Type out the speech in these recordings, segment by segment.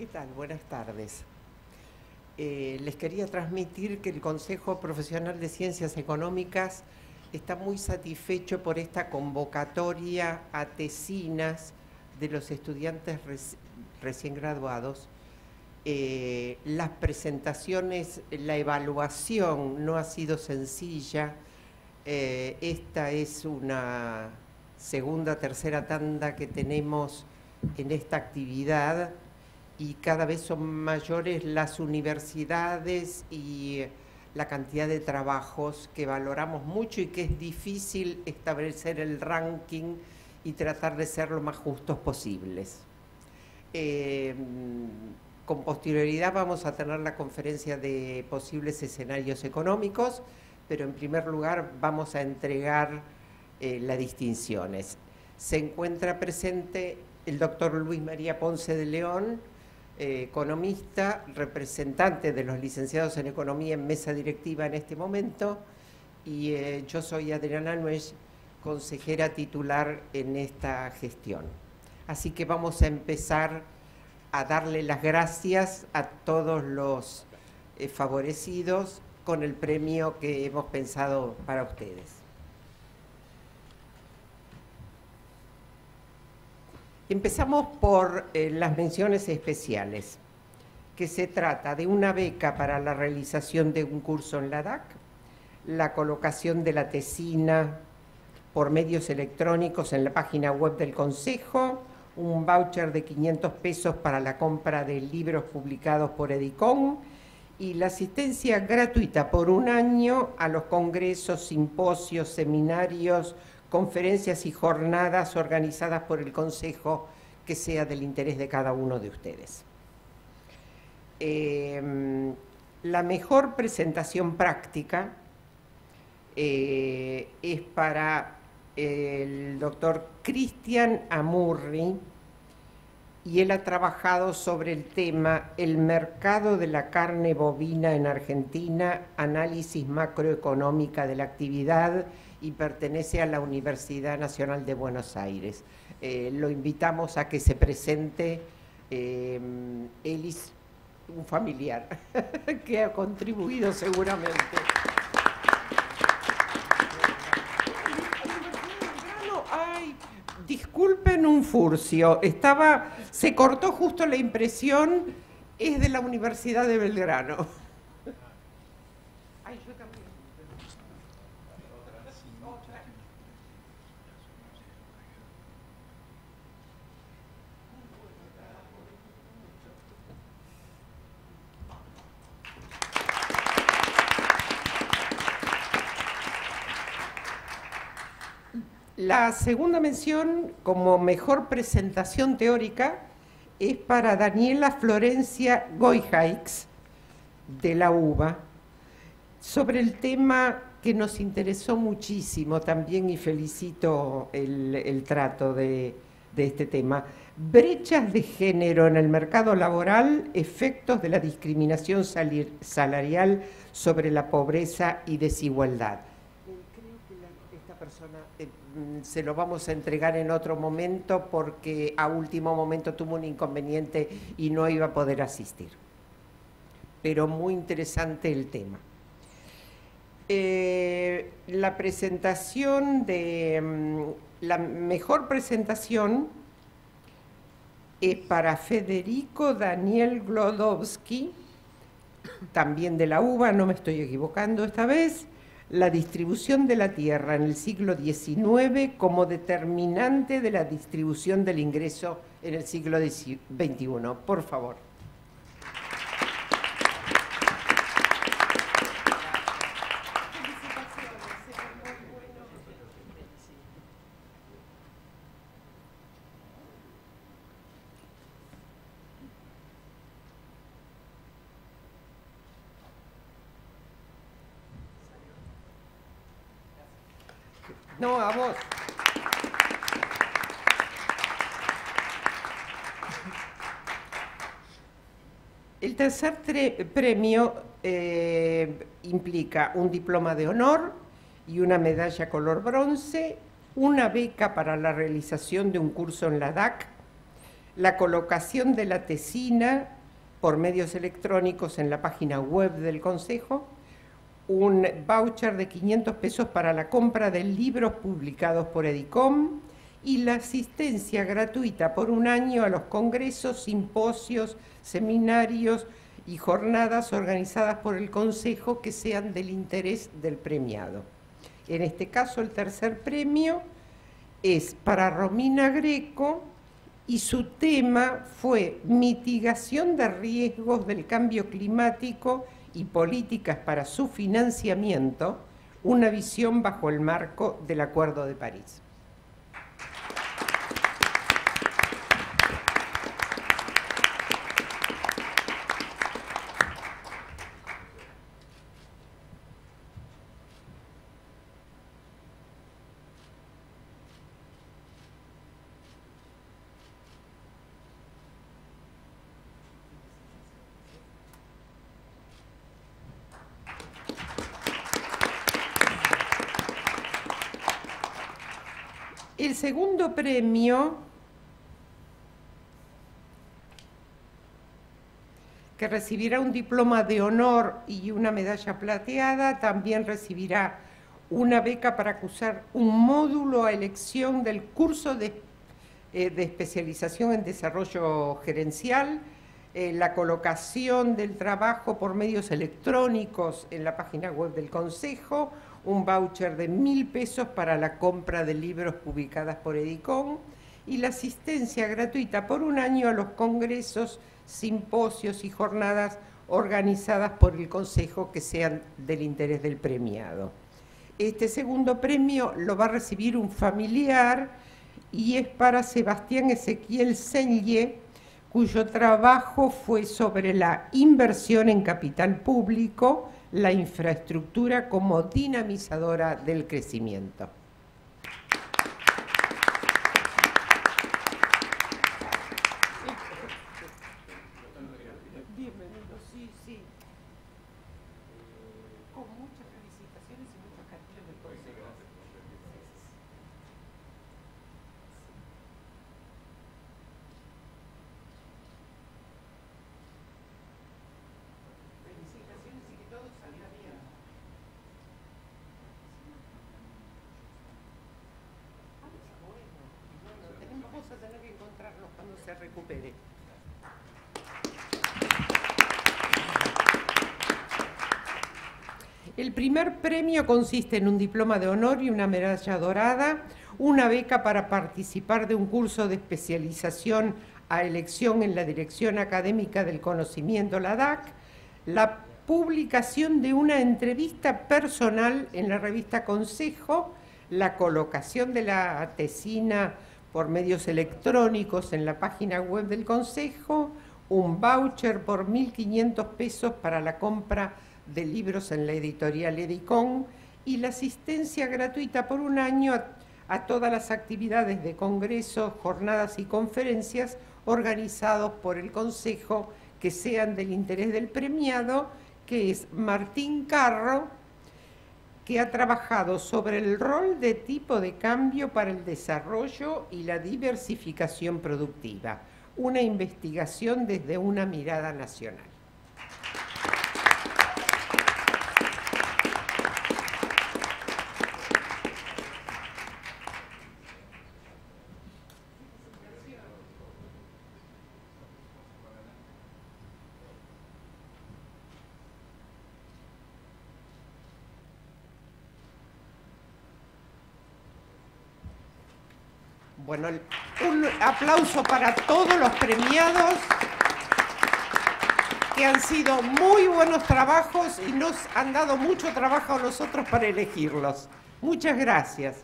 ¿Qué tal? Buenas tardes. Les quería transmitir que el Consejo Profesional de Ciencias Económicas está muy satisfecho por esta convocatoria a tesinas de los estudiantes recién graduados. Las presentaciones, la evaluación no ha sido sencilla. Esta es una segunda, tercera tanda que tenemos en esta actividad y cada vez son mayores las universidades y la cantidad de trabajos que valoramos mucho y que es difícil establecer el ranking y tratar de ser lo más justos posibles. Con posterioridad vamos a tener la conferencia de posibles escenarios económicos, pero en primer lugar vamos a entregar las distinciones. Se encuentra presente el doctor Luis María Ponce de León, economista, representante de los licenciados en Economía en mesa directiva en este momento, y yo soy Adriana Nuez, consejera titular en esta gestión. Así que vamos a empezar a darle las gracias a todos los favorecidos con el premio que hemos pensado para ustedes. Empezamos por las menciones especiales, que se trata de una beca para la realización de un curso en la DAC, la colocación de la tesina por medios electrónicos en la página web del Consejo, un voucher de 500 pesos para la compra de libros publicados por Edicom y la asistencia gratuita por un año a los congresos, simposios, seminarios, conferencias y jornadas organizadas por el Consejo que sea del interés de cada uno de ustedes. La mejor presentación práctica es para el doctor Cristian Amurri, y él ha trabajado sobre el tema el mercado de la carne bovina en Argentina, análisis macroeconómica de la actividad, y pertenece a la Universidad Nacional de Buenos Aires. Lo invitamos a que se presente. Él es un familiar que ha contribuido seguramente. Ay, disculpen un furcio, se cortó justo la impresión, es de la Universidad de Belgrano. Ay, yo también. La segunda mención, como mejor presentación teórica, es para Daniela Florencia Goijaix, de la UBA, sobre el tema que nos interesó muchísimo también, y felicito el trato de este tema: brechas de género en el mercado laboral, efectos de la discriminación salarial sobre la pobreza y desigualdad. Creo que esta persona se lo vamos a entregar en otro momento porque a último momento tuvo un inconveniente y no iba a poder asistir. Pero muy interesante el tema. La presentación la mejor presentación es para Federico Daniel Glodowski, también de la UBA, no me estoy equivocando esta vez. La distribución de la tierra en el siglo XIX como determinante de la distribución del ingreso en el siglo XXI. Por favor. No, a vos. El tercer premio implica un diploma de honor y una medalla color bronce, una beca para la realización de un curso en la DAC, la colocación de la tesina por medios electrónicos en la página web del Consejo, un voucher de 500 pesos para la compra de libros publicados por Edicom y la asistencia gratuita por un año a los congresos, simposios, seminarios y jornadas organizadas por el Consejo que sean del interés del premiado. En este caso, el tercer premio es para Romina Greco y su tema fue mitigación de riesgos del cambio climático y políticas para su financiamiento, una visión bajo el marco del Acuerdo de París. El segundo premio, que recibirá un diploma de honor y una medalla plateada, también recibirá una beca para cursar un módulo a elección del curso de especialización en desarrollo gerencial, la colocación del trabajo por medios electrónicos en la página web del Consejo, un voucher de 1.000 pesos para la compra de libros publicadas por Edicom y la asistencia gratuita por un año a los congresos, simposios y jornadas organizadas por el Consejo que sean del interés del premiado. Este segundo premio lo va a recibir un familiar y es para Sebastián Ezequiel Senye, cuyo trabajo fue sobre la inversión en capital público, la infraestructura como dinamizadora del crecimiento. Bienvenido, sí, sí. Con muchas felicitaciones y muchos cariños del Consejo. Felicitaciones y que todo salga bien. Bueno, vamos a tener que encontrarnos cuando se recupere. El primer premio consiste en un diploma de honor y una medalla dorada, una beca para participar de un curso de especialización a elección en la Dirección Académica del Conocimiento, la DAC, la publicación de una entrevista personal en la revista Consejo, la colocación de la tesina por medios electrónicos en la página web del Consejo, un voucher por 1.500 pesos para la compra de libros en la editorial Edicom y la asistencia gratuita por un año a todas las actividades de congresos, jornadas y conferencias organizados por el Consejo que sean del interés del premiado, que es Martín Carro, que ha trabajado sobre el rol de tipo de cambio para el desarrollo y la diversificación productiva, una investigación desde una mirada nacional. Bueno, un aplauso para todos los premiados, que han sido muy buenos trabajos y nos han dado mucho trabajo a nosotros para elegirlos. Muchas gracias.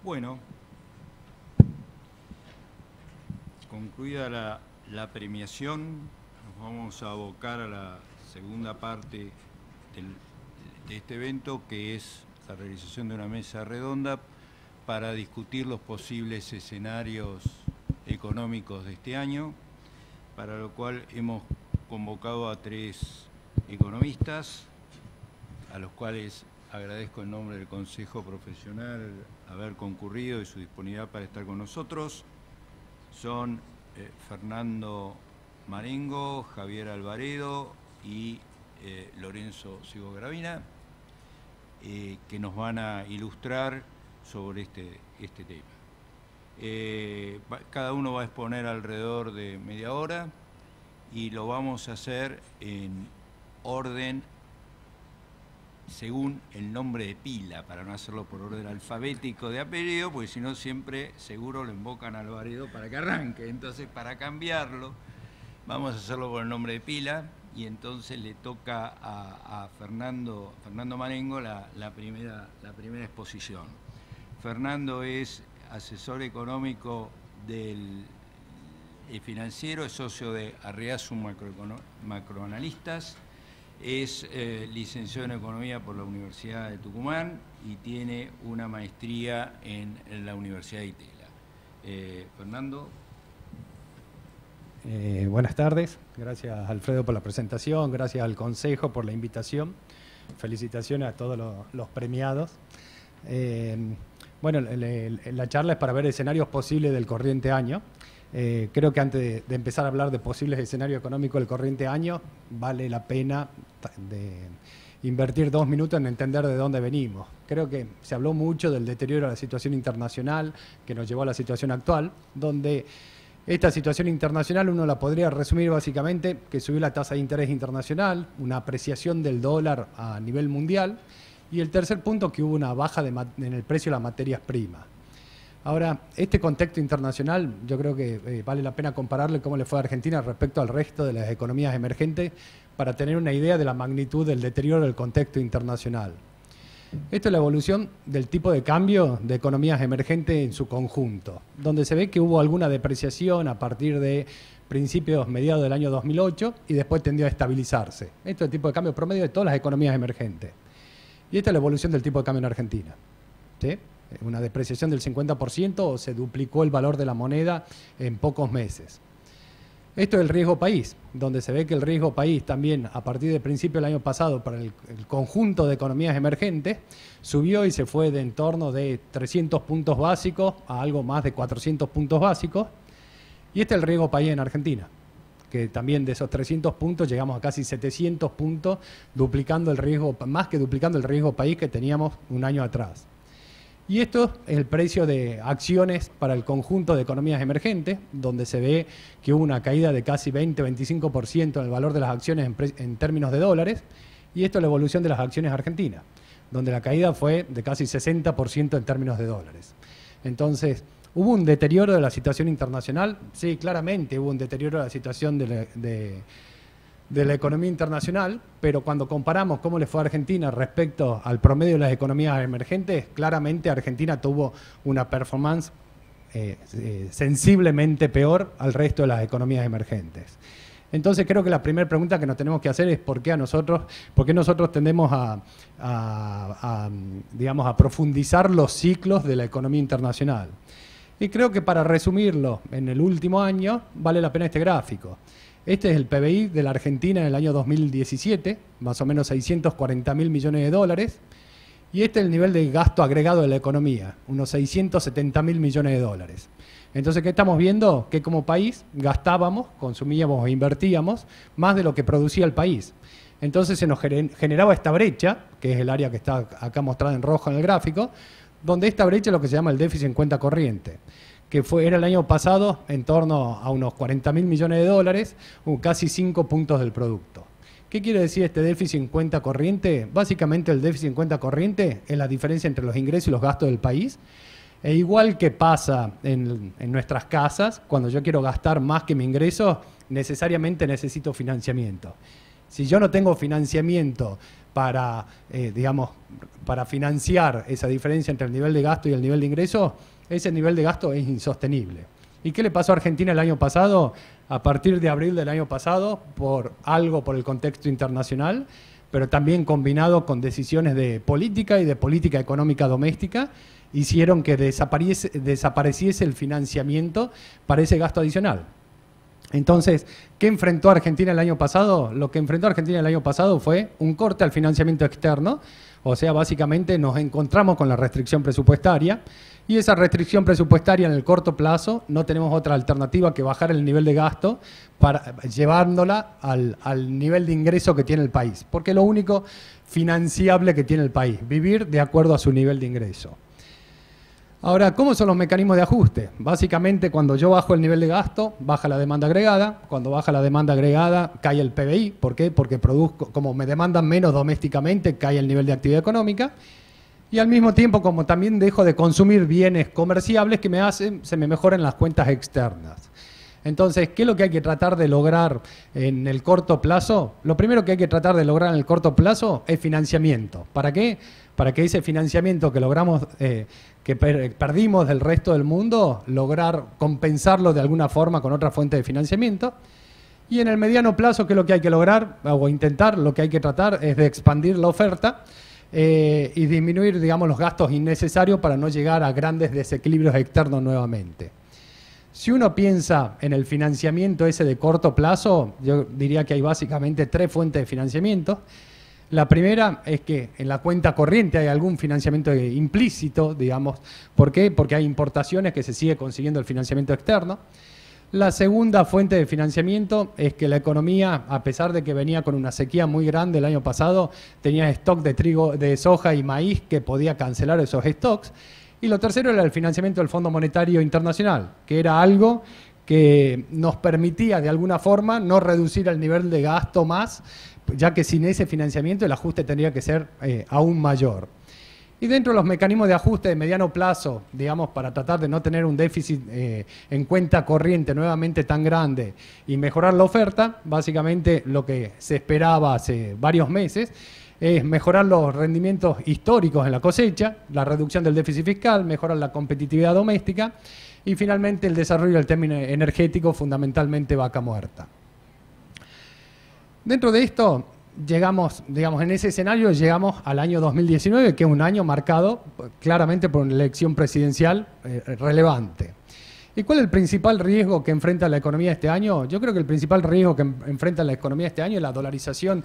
Bueno, concluida la premiación, nos vamos a abocar a la segunda parte de este evento, que es la realización de una mesa redonda para discutir los posibles escenarios económicos de este año, para lo cual hemos convocado a 3 economistas, a los cuales agradezco en nombre del Consejo Profesional haber concurrido y su disponibilidad para estar con nosotros. Son Fernando Marengo, Javier Alvaredo y Lorenzo Sigo Gravina, que nos van a ilustrar sobre este tema. Cada uno va a exponer alrededor de media hora y lo vamos a hacer en orden según el nombre de pila, para no hacerlo por orden alfabético de apellido, porque si no siempre seguro lo invocan a Alvaredo para que arranque. Entonces, para cambiarlo, vamos a hacerlo por el nombre de pila, y entonces le toca a Fernando Marengo la primera exposición. Fernando es asesor económico del financiero, es socio de Arriasum Macroanalistas, es licenciado en Economía por la Universidad de Tucumán y tiene una maestría en la Universidad de Itela. Fernando. Buenas tardes, gracias Alfredo por la presentación, gracias al Consejo por la invitación, felicitaciones a todos los premiados. Bueno, la charla es para ver escenarios posibles del corriente año. Creo que antes de empezar a hablar de posibles escenarios económicos del corriente año, vale la pena de invertir 2 minutos en entender de dónde venimos. Creo que se habló mucho del deterioro de la situación internacional que nos llevó a la situación actual, donde esta situación internacional uno la podría resumir básicamente que subió la tasa de interés internacional, una apreciación del dólar a nivel mundial, y el tercer punto, que hubo una baja en el precio de las materias primas. Ahora, este contexto internacional, yo creo que vale la pena compararle cómo le fue a Argentina respecto al resto de las economías emergentes para tener una idea de la magnitud del deterioro del contexto internacional. Esto es la evolución del tipo de cambio de economías emergentes en su conjunto, donde se ve que hubo alguna depreciación a partir de mediados del año 2008 y después tendió a estabilizarse. Esto es el tipo de cambio promedio de todas las economías emergentes. Y esta es la evolución del tipo de cambio en Argentina, ¿sí? Una depreciación del 50% o se duplicó el valor de la moneda en pocos meses. Esto es el riesgo país, donde se ve que el riesgo país también a partir del principio del año pasado para el conjunto de economías emergentes subió y se fue de en torno de 300 puntos básicos a algo más de 400 puntos básicos. Y este es el riesgo país en Argentina, que también de esos 300 puntos llegamos a casi 700 puntos, más que duplicando el riesgo país que teníamos un año atrás. Y esto es el precio de acciones para el conjunto de economías emergentes, donde se ve que hubo una caída de casi 20-25% en el valor de las acciones en términos de dólares, y esto es la evolución de las acciones argentinas, donde la caída fue de casi 60% en términos de dólares. Entonces, ¿hubo un deterioro de la situación internacional? Sí, claramente hubo un deterioro de la situación de la economía internacional, pero cuando comparamos cómo le fue a Argentina respecto al promedio de las economías emergentes, claramente Argentina tuvo una performance sensiblemente peor al resto de las economías emergentes. Entonces creo que la primera pregunta que nos tenemos que hacer es por qué nosotros tendemos digamos, a profundizar los ciclos de la economía internacional. Y creo que para resumirlo en el último año vale la pena este gráfico. Este es el PBI de la Argentina en el año 2017, más o menos 640.000 millones de dólares. Y este es el nivel de gasto agregado de la economía, unos 670.000 millones de dólares. Entonces, ¿qué estamos viendo? Que como país gastábamos, consumíamos e invertíamos más de lo que producía el país. Entonces se nos generaba esta brecha, que es el área que está acá mostrada en rojo en el gráfico, donde esta brecha es lo que se llama el déficit en cuenta corriente, que era el año pasado en torno a unos 40.000 millones de dólares, casi 5 puntos del producto. ¿Qué quiere decir este déficit en cuenta corriente? Básicamente el déficit en cuenta corriente es la diferencia entre los ingresos y los gastos del país. E igual que pasa en nuestras casas, cuando yo quiero gastar más que mi ingreso, necesariamente necesito financiamiento. Si yo no tengo financiamiento para financiar esa diferencia entre el nivel de gasto y el nivel de ingreso, ese nivel de gasto es insostenible. ¿Y qué le pasó a Argentina el año pasado? A partir de abril del año pasado, por el contexto internacional, pero también combinado con decisiones de política y de política económica doméstica, hicieron que desapareciese el financiamiento para ese gasto adicional. Entonces, ¿qué enfrentó Argentina el año pasado? Lo que enfrentó Argentina el año pasado fue un corte al financiamiento externo, o sea, básicamente nos encontramos con la restricción presupuestaria, y esa restricción presupuestaria en el corto plazo no tenemos otra alternativa que bajar el nivel de gasto para llevándola al nivel de ingreso que tiene el país, porque es lo único financiable que tiene el país, vivir de acuerdo a su nivel de ingreso. Ahora, ¿cómo son los mecanismos de ajuste? Básicamente, cuando yo bajo el nivel de gasto, baja la demanda agregada. Cuando baja la demanda agregada, cae el PBI. ¿Por qué? Porque produzco, como me demandan menos domésticamente, cae el nivel de actividad económica. Y al mismo tiempo, como también dejo de consumir bienes comerciables que me hacen, se me mejoran las cuentas externas. Entonces, ¿qué es lo que hay que tratar de lograr en el corto plazo? Lo primero que hay que tratar de lograr en el corto plazo es financiamiento. ¿Para qué? Para que ese financiamiento que logramos, que perdimos del resto del mundo, lograr compensarlo de alguna forma con otra fuente de financiamiento. Y en el mediano plazo, ¿qué es lo que hay que lograr? O intentar, lo que hay que tratar es de expandir la oferta y disminuir, digamos, los gastos innecesarios para no llegar a grandes desequilibrios externos nuevamente. Si uno piensa en el financiamiento ese de corto plazo, yo diría que hay básicamente 3 fuentes de financiamiento. La primera es que en la cuenta corriente hay algún financiamiento implícito, digamos. ¿Por qué? Porque hay importaciones que se sigue consiguiendo el financiamiento externo. La segunda fuente de financiamiento es que la economía, a pesar de que venía con una sequía muy grande el año pasado, tenía stock de trigo, de soja y maíz que podía cancelar esos stocks. Y lo tercero era el financiamiento del Fondo Monetario Internacional, que era algo que nos permitía de alguna forma no reducir el nivel de gasto más, ya que sin ese financiamiento el ajuste tendría que ser aún mayor. Y dentro de los mecanismos de ajuste de mediano plazo, digamos, para tratar de no tener un déficit en cuenta corriente nuevamente tan grande y mejorar la oferta, básicamente lo que se esperaba hace varios meses es mejorar los rendimientos históricos en la cosecha, la reducción del déficit fiscal, mejorar la competitividad doméstica y finalmente el desarrollo del tema energético, fundamentalmente vaca muerta. Dentro de esto, llegamos, digamos, en ese escenario llegamos al año 2019, que es un año marcado claramente por una elección presidencial relevante. ¿Y cuál es el principal riesgo que enfrenta la economía este año? Yo creo que el principal riesgo que enfrenta la economía este año es la dolarización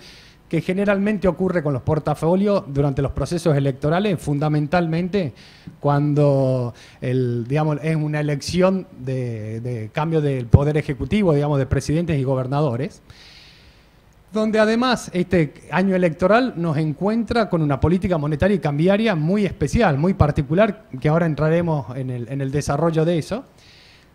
que generalmente ocurre con los portafolios durante los procesos electorales, fundamentalmente cuando digamos, es una elección de cambio del poder ejecutivo, digamos, de presidentes y gobernadores, donde además este año electoral nos encuentra con una política monetaria y cambiaria muy especial, muy particular, que ahora entraremos en el desarrollo de eso,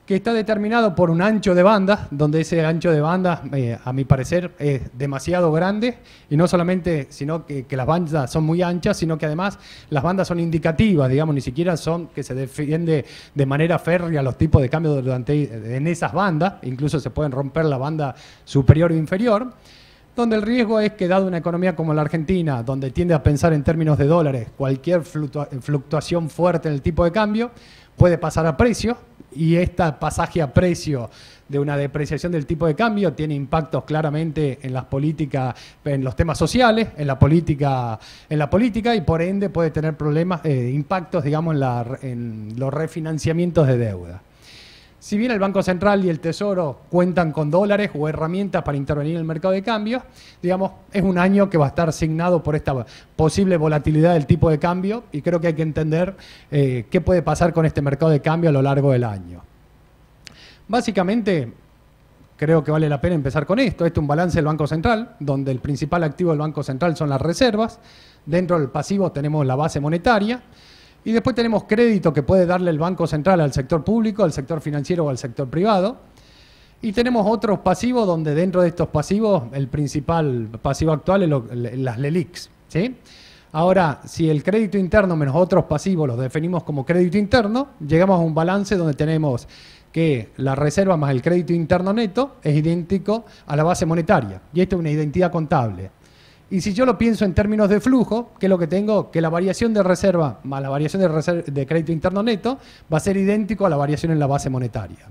que está determinado por un ancho de banda, donde ese ancho de banda, a mi parecer, es demasiado grande, y no solamente sino que las bandas son muy anchas, sino que además las bandas son indicativas, digamos, ni siquiera son que se defiende de manera férrea los tipos de cambio en esas bandas, incluso se pueden romper la banda superior o inferior, donde el riesgo es que, dado una economía como la Argentina, donde tiende a pensar en términos de dólares, cualquier fluctuación fuerte en el tipo de cambio puede pasar a precio, y este pasaje a precio de una depreciación del tipo de cambio tiene impactos claramente en las políticas, en los temas sociales, en la política y por ende puede tener problemas, impactos, digamos, en los refinanciamientos de deuda. Si bien el Banco Central y el Tesoro cuentan con dólares o herramientas para intervenir en el mercado de cambios, digamos, es un año que va a estar signado por esta posible volatilidad del tipo de cambio y creo que hay que entender qué puede pasar con este mercado de cambio a lo largo del año. Básicamente, creo que vale la pena empezar con esto. Este es un balance del Banco Central, donde el principal activo del Banco Central son las reservas. Dentro del pasivo tenemos la base monetaria. Y después tenemos crédito que puede darle el Banco Central al sector público, al sector financiero o al sector privado. Y tenemos otros pasivos donde dentro de estos pasivos el principal pasivo actual es las LELIQs, ¿sí? Ahora, si el crédito interno menos otros pasivos los definimos como crédito interno, llegamos a un balance donde tenemos que la reserva más el crédito interno neto es idéntico a la base monetaria. Y esto es una identidad contable. Y si yo lo pienso en términos de flujo, ¿qué es lo que tengo? Que la variación de reserva más la variación de crédito interno neto va a ser idéntico a la variación en la base monetaria.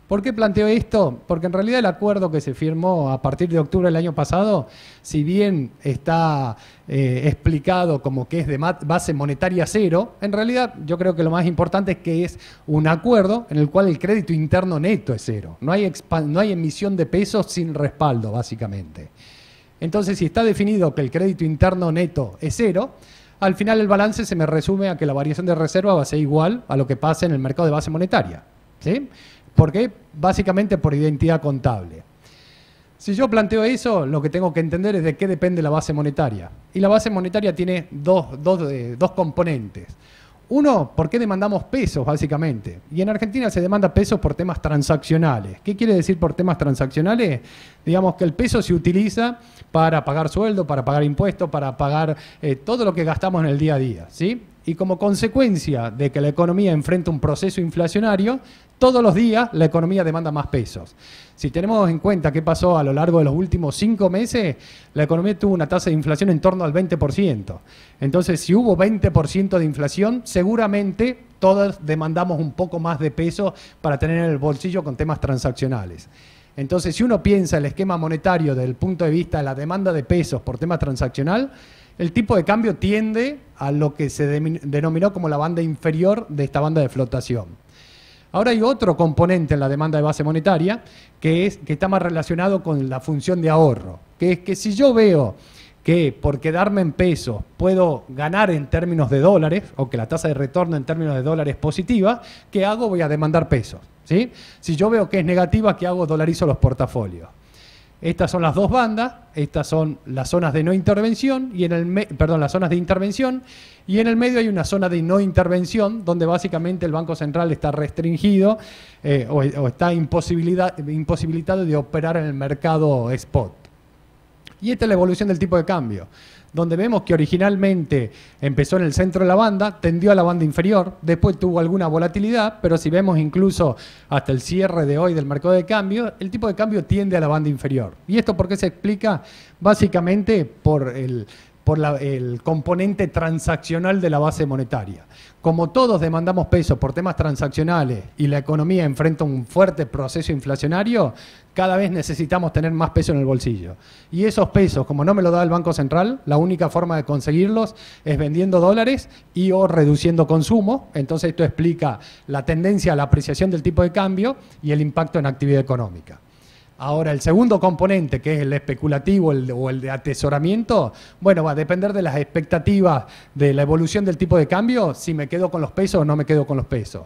¿Por qué planteo esto? Porque en realidad el acuerdo que se firmó a partir de octubre del año pasado, si bien está explicado como que es de base monetaria cero, en realidad yo creo que lo más importante es que es un acuerdo en el cual el crédito interno neto es cero. No hay emisión de pesos sin respaldo, básicamente. Entonces, si está definido que el crédito interno neto es cero, al final el balance se me resume a que la variación de reserva va a ser igual a lo que pasa en el mercado de base monetaria, ¿sí? ¿Por qué? Básicamente por identidad contable. Si yo planteo eso, lo que tengo que entender es de qué depende la base monetaria. Y la base monetaria tiene dos componentes. Uno, ¿por qué demandamos pesos, básicamente? Y en Argentina se demanda pesos por temas transaccionales. ¿Qué quiere decir por temas transaccionales? Digamos que el peso se utiliza para pagar sueldo, para pagar impuestos, para pagar todo lo que gastamos en el día a día, ¿sí? Y como consecuencia de que la economía enfrenta un proceso inflacionario, todos los días la economía demanda más pesos. Si tenemos en cuenta qué pasó a lo largo de los últimos 5 meses, la economía tuvo una tasa de inflación en torno al 20%. Entonces, si hubo 20% de inflación, seguramente todos demandamos un poco más de peso para tener en el bolsillo con temas transaccionales. Entonces, si uno piensa el esquema monetario desde el punto de vista de la demanda de pesos por tema transaccional, el tipo de cambio tiende a lo que se denominó como la banda inferior de esta banda de flotación. Ahora hay otro componente en la demanda de base monetaria que está más relacionado con la función de ahorro, que es que si yo veo que por quedarme en pesos puedo ganar en términos de dólares, o que la tasa de retorno en términos de dólares es positiva, ¿qué hago? Voy a demandar pesos, ¿sí? Si yo veo que es negativa, ¿qué hago? Dolarizo los portafolios. Estas son las dos bandas, estas son las zonas de no intervención, y las zonas de intervención, y en el medio hay una zona de no intervención, donde básicamente el Banco Central está restringido o está imposibilitado de operar en el mercado spot. Y esta es la evolución del tipo de cambio, donde vemos que originalmente empezó en el centro de la banda, tendió a la banda inferior, después tuvo alguna volatilidad, pero si vemos incluso hasta el cierre de hoy del mercado de cambio, el tipo de cambio tiende a la banda inferior. ¿Y esto por qué se explica? Básicamente por el componente transaccional de la base monetaria. Como todos demandamos pesos por temas transaccionales y la economía enfrenta un fuerte proceso inflacionario, cada vez necesitamos tener más peso en el bolsillo. Y esos pesos, como no me lo da el Banco Central, la única forma de conseguirlos es vendiendo dólares y o reduciendo consumo. Entonces esto explica la tendencia a la apreciación del tipo de cambio y el impacto en actividad económica. Ahora, el segundo componente, que es el especulativo o el de atesoramiento, bueno, va a depender de las expectativas de la evolución del tipo de cambio, si me quedo con los pesos o no me quedo con los pesos.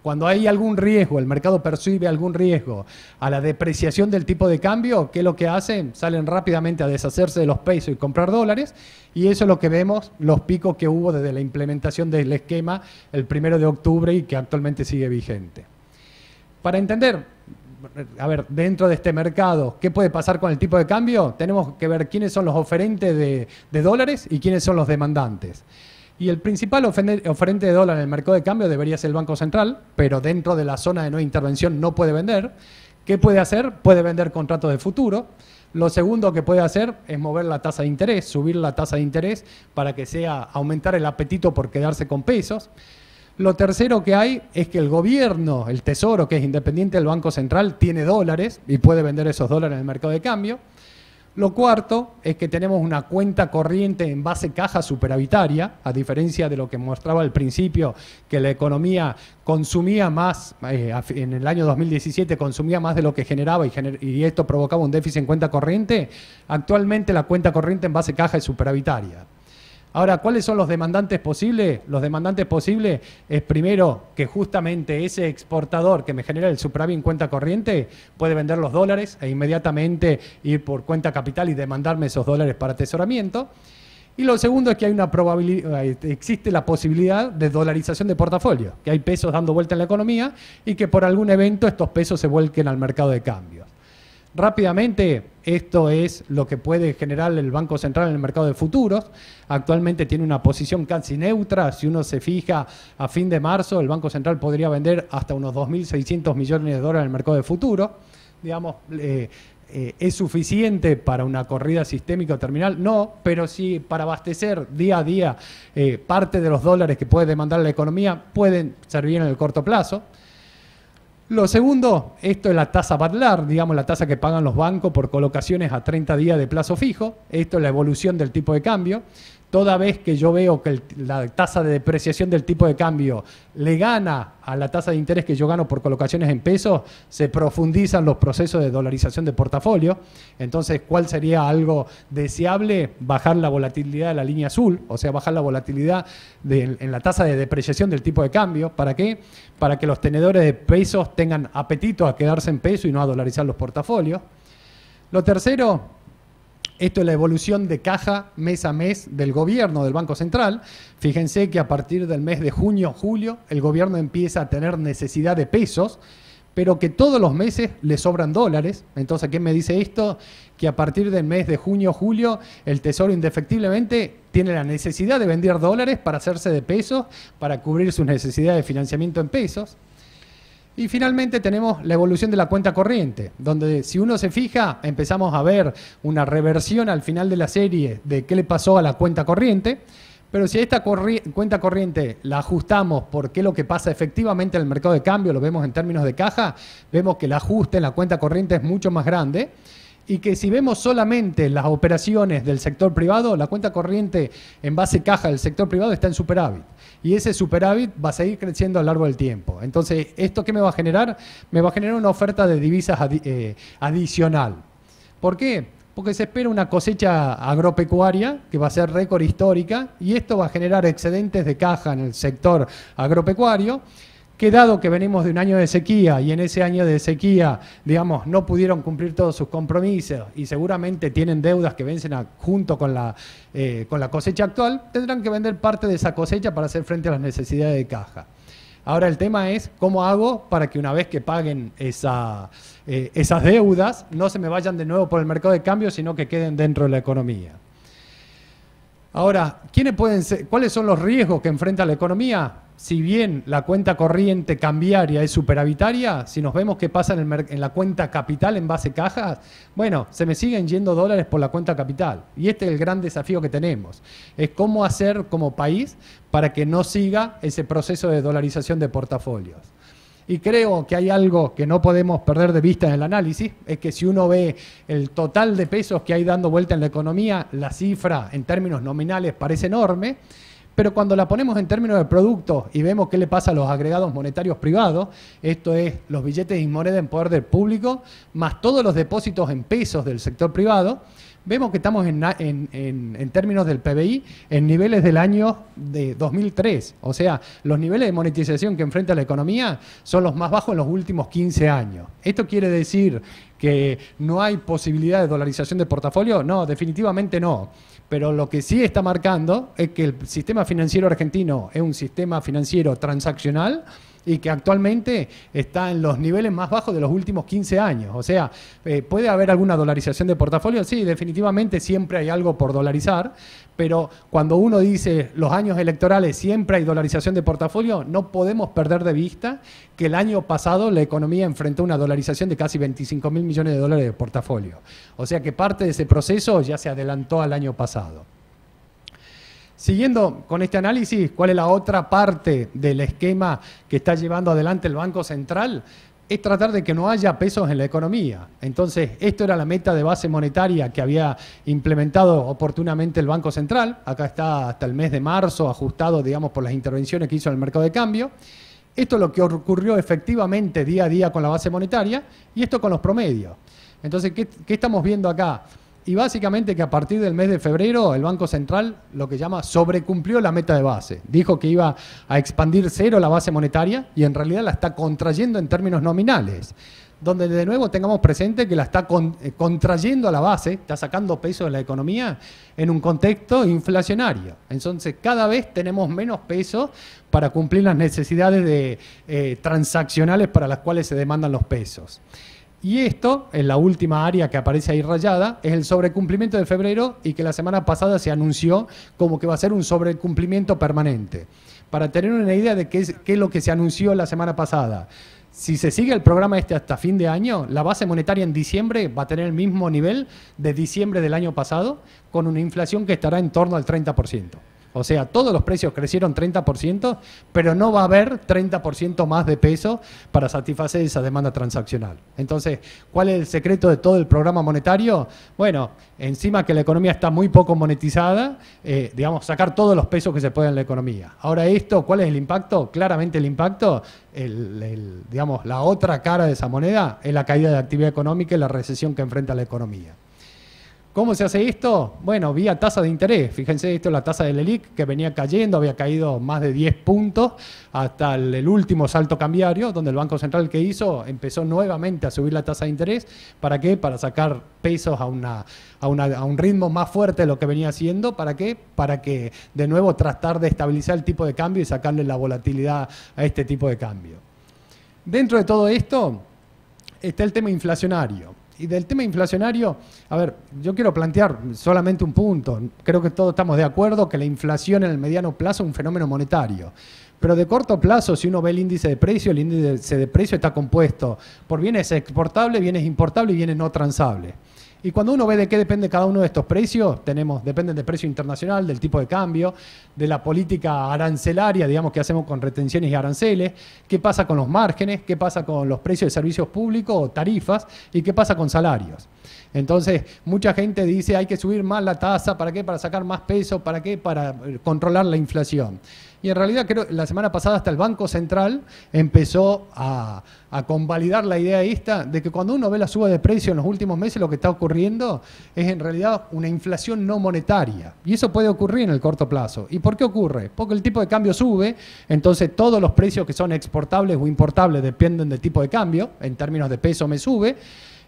Cuando hay algún riesgo, el mercado percibe algún riesgo a la depreciación del tipo de cambio, ¿qué es lo que hacen? Salen rápidamente a deshacerse de los pesos y comprar dólares, y eso es lo que vemos, los picos que hubo desde la implementación del esquema el 1 de octubre y que actualmente sigue vigente. Para entender, a ver, dentro de este mercado, ¿qué puede pasar con el tipo de cambio? Tenemos que ver quiénes son los oferentes de dólares y quiénes son los demandantes. Y el principal oferente de dólar en el mercado de cambio debería ser el Banco Central, pero dentro de la zona de no intervención no puede vender. ¿Qué puede hacer? Puede vender contratos de futuro. Lo segundo que puede hacer es mover la tasa de interés, subir la tasa de interés para que sea aumentar el apetito por quedarse con pesos. Lo tercero que hay es que el gobierno, el Tesoro, que es independiente del Banco Central, tiene dólares y puede vender esos dólares en el mercado de cambio. Lo cuarto es que tenemos una cuenta corriente en base caja superavitaria, a diferencia de lo que mostraba al principio, que la economía consumía más, en el año 2017 consumía más de lo que generaba y esto provocaba un déficit en cuenta corriente. Actualmente la cuenta corriente en base caja es superavitaria. Ahora, ¿cuáles son los demandantes posibles? Los demandantes posibles es primero que justamente ese exportador que me genera el superávit en cuenta corriente puede vender los dólares e inmediatamente ir por cuenta capital y demandarme esos dólares para atesoramiento. Y lo segundo es que hay una probabilidad, existe la posibilidad de dolarización de portafolio, que hay pesos dando vuelta en la economía y que por algún evento estos pesos se vuelquen al mercado de cambios. Rápidamente, esto es lo que puede generar el Banco Central en el mercado de futuros. Actualmente tiene una posición casi neutra. Si uno se fija, a fin de marzo el Banco Central podría vender hasta unos 2.600 millones de dólares en el mercado de futuros. Digamos, ¿es suficiente para una corrida sistémica o terminal? No, pero sí para abastecer día a día parte de los dólares que puede demandar la economía pueden servir en el corto plazo. Lo segundo, esto es la tasa Badlar, digamos la tasa que pagan los bancos por colocaciones a 30 días de plazo fijo. Esto es la evolución del tipo de cambio. Toda vez que yo veo que la tasa de depreciación del tipo de cambio le gana a la tasa de interés que yo gano por colocaciones en pesos, se profundizan los procesos de dolarización de portafolio. Entonces, ¿cuál sería algo deseable? Bajar la volatilidad de la línea azul, o sea, bajar la volatilidad en la tasa de depreciación del tipo de cambio. ¿Para qué? Para que los tenedores de pesos tengan apetito a quedarse en peso y no a dolarizar los portafolios. Lo tercero, esto es la evolución de caja mes a mes del gobierno, del Banco Central. Fíjense que a partir del mes de junio, julio, el gobierno empieza a tener necesidad de pesos, pero que todos los meses le sobran dólares. Entonces, ¿qué me dice esto? Que a partir del mes de junio, julio, el Tesoro indefectiblemente tiene la necesidad de vender dólares para hacerse de pesos, para cubrir sus necesidades de financiamiento en pesos. Y finalmente tenemos la evolución de la cuenta corriente, donde si uno se fija, empezamos a ver una reversión al final de la serie de qué le pasó a la cuenta corriente, pero si a esta cuenta corriente la ajustamos por qué es lo que pasa efectivamente en el mercado de cambio, lo vemos en términos de caja, vemos que el ajuste en la cuenta corriente es mucho más grande, y que si vemos solamente las operaciones del sector privado, la cuenta corriente en base caja del sector privado está en superávit. Y ese superávit va a seguir creciendo a lo largo del tiempo. Entonces, ¿esto qué me va a generar? Me va a generar una oferta de divisas adicional. ¿Por qué? Porque se espera una cosecha agropecuaria que va a ser récord histórica y esto va a generar excedentes de caja en el sector agropecuario, que dado que venimos de un año de sequía y en ese año de sequía, digamos, no pudieron cumplir todos sus compromisos y seguramente tienen deudas que vencen junto con la cosecha actual, tendrán que vender parte de esa cosecha para hacer frente a las necesidades de caja. Ahora el tema es cómo hago para que una vez que paguen esas deudas no se me vayan de nuevo por el mercado de cambio, sino que queden dentro de la economía. Ahora, ¿cuáles son los riesgos que enfrenta la economía? Si bien la cuenta corriente cambiaria es superavitaria, si nos vemos qué pasa en la cuenta capital en base cajas, bueno, se me siguen yendo dólares por la cuenta capital. Y este es el gran desafío que tenemos. Es cómo hacer como país para que no siga ese proceso de dolarización de portafolios. Y creo que hay algo que no podemos perder de vista en el análisis, es que si uno ve el total de pesos que hay dando vuelta en la economía, la cifra en términos nominales parece enorme, pero cuando la ponemos en términos de producto y vemos qué le pasa a los agregados monetarios privados, esto es los billetes y moneda en poder del público, más todos los depósitos en pesos del sector privado, vemos que estamos en términos del PBI en niveles del año de 2003. O sea, los niveles de monetización que enfrenta la economía son los más bajos en los últimos 15 años. ¿Esto quiere decir que no hay posibilidad de dolarización de portafolio? No, definitivamente no. Pero lo que sí está marcando es que el sistema financiero argentino es un sistema financiero transaccional y que actualmente está en los niveles más bajos de los últimos 15 años. O sea, ¿puede haber alguna dolarización de portafolio? Sí, definitivamente siempre hay algo por dolarizar, pero cuando uno dice los años electorales siempre hay dolarización de portafolio, no podemos perder de vista que el año pasado la economía enfrentó una dolarización de casi 25.000 millones de dólares de portafolio. O sea que parte de ese proceso ya se adelantó al año pasado. Siguiendo con este análisis, ¿cuál es la otra parte del esquema que está llevando adelante el Banco Central? Es tratar de que no haya pesos en la economía. Entonces, esto era la meta de base monetaria que había implementado oportunamente el Banco Central. Acá está hasta el mes de marzo, ajustado, digamos, por las intervenciones que hizo en el mercado de cambio. Esto es lo que ocurrió efectivamente día a día con la base monetaria y esto con los promedios. Entonces, ¿qué estamos viendo acá? Y básicamente que a partir del mes de febrero el Banco Central lo que llama sobrecumplió la meta de base. Dijo que iba a expandir cero la base monetaria y en realidad la está contrayendo en términos nominales. Donde de nuevo tengamos presente que la está contrayendo a la base, está sacando peso de la economía en un contexto inflacionario. Entonces cada vez tenemos menos peso para cumplir las necesidades transaccionales para las cuales se demandan los pesos. Y esto, en la última área que aparece ahí rayada, es el sobrecumplimiento de febrero y que la semana pasada se anunció como que va a ser un sobrecumplimiento permanente. Para tener una idea de qué es lo que se anunció la semana pasada. Si se sigue el programa hasta fin de año, la base monetaria en diciembre va a tener el mismo nivel de diciembre del año pasado, con una inflación que estará en torno al 30%. O sea, todos los precios crecieron 30%, pero no va a haber 30% más de peso para satisfacer esa demanda transaccional. Entonces, ¿cuál es el secreto de todo el programa monetario? Bueno, encima que la economía está muy poco monetizada, digamos, sacar todos los pesos que se pueden en la economía. Ahora esto, ¿cuál es el impacto? Claramente el impacto, digamos, la otra cara de esa moneda es la caída de actividad económica y la recesión que enfrenta la economía. ¿Cómo se hace esto? Bueno, vía tasa de interés. Fíjense, esto es la tasa del ELIC que venía cayendo, había caído más de 10 puntos hasta el último salto cambiario, donde el Banco Central que hizo empezó nuevamente a subir la tasa de interés. ¿Para qué? Para sacar pesos a un ritmo más fuerte de lo que venía haciendo. ¿Para qué? Para que de nuevo tratar de estabilizar el tipo de cambio y sacarle la volatilidad a este tipo de cambio. Dentro de todo esto está el tema inflacionario. Y del tema inflacionario, a ver, yo quiero plantear solamente un punto. Creo que todos estamos de acuerdo que la inflación en el mediano plazo es un fenómeno monetario. Pero de corto plazo, si uno ve el índice de precio, el índice de precio está compuesto por bienes exportables, bienes importables y bienes no transables. Y cuando uno ve de qué depende cada uno de estos precios, dependen del precio internacional, del tipo de cambio, de la política arancelaria, digamos, que hacemos con retenciones y aranceles, qué pasa con los márgenes, qué pasa con los precios de servicios públicos o tarifas y qué pasa con salarios. Entonces, mucha gente dice hay que subir más la tasa, ¿para qué? Para sacar más peso, ¿para qué? Para controlar la inflación. Y en realidad creo que la semana pasada hasta el Banco Central empezó a convalidar la idea esta de que cuando uno ve la suba de precios en los últimos meses lo que está ocurriendo es en realidad una inflación no monetaria. Y eso puede ocurrir en el corto plazo. ¿Y por qué ocurre? Porque el tipo de cambio sube, entonces todos los precios que son exportables o importables dependen del tipo de cambio, en términos de peso me sube.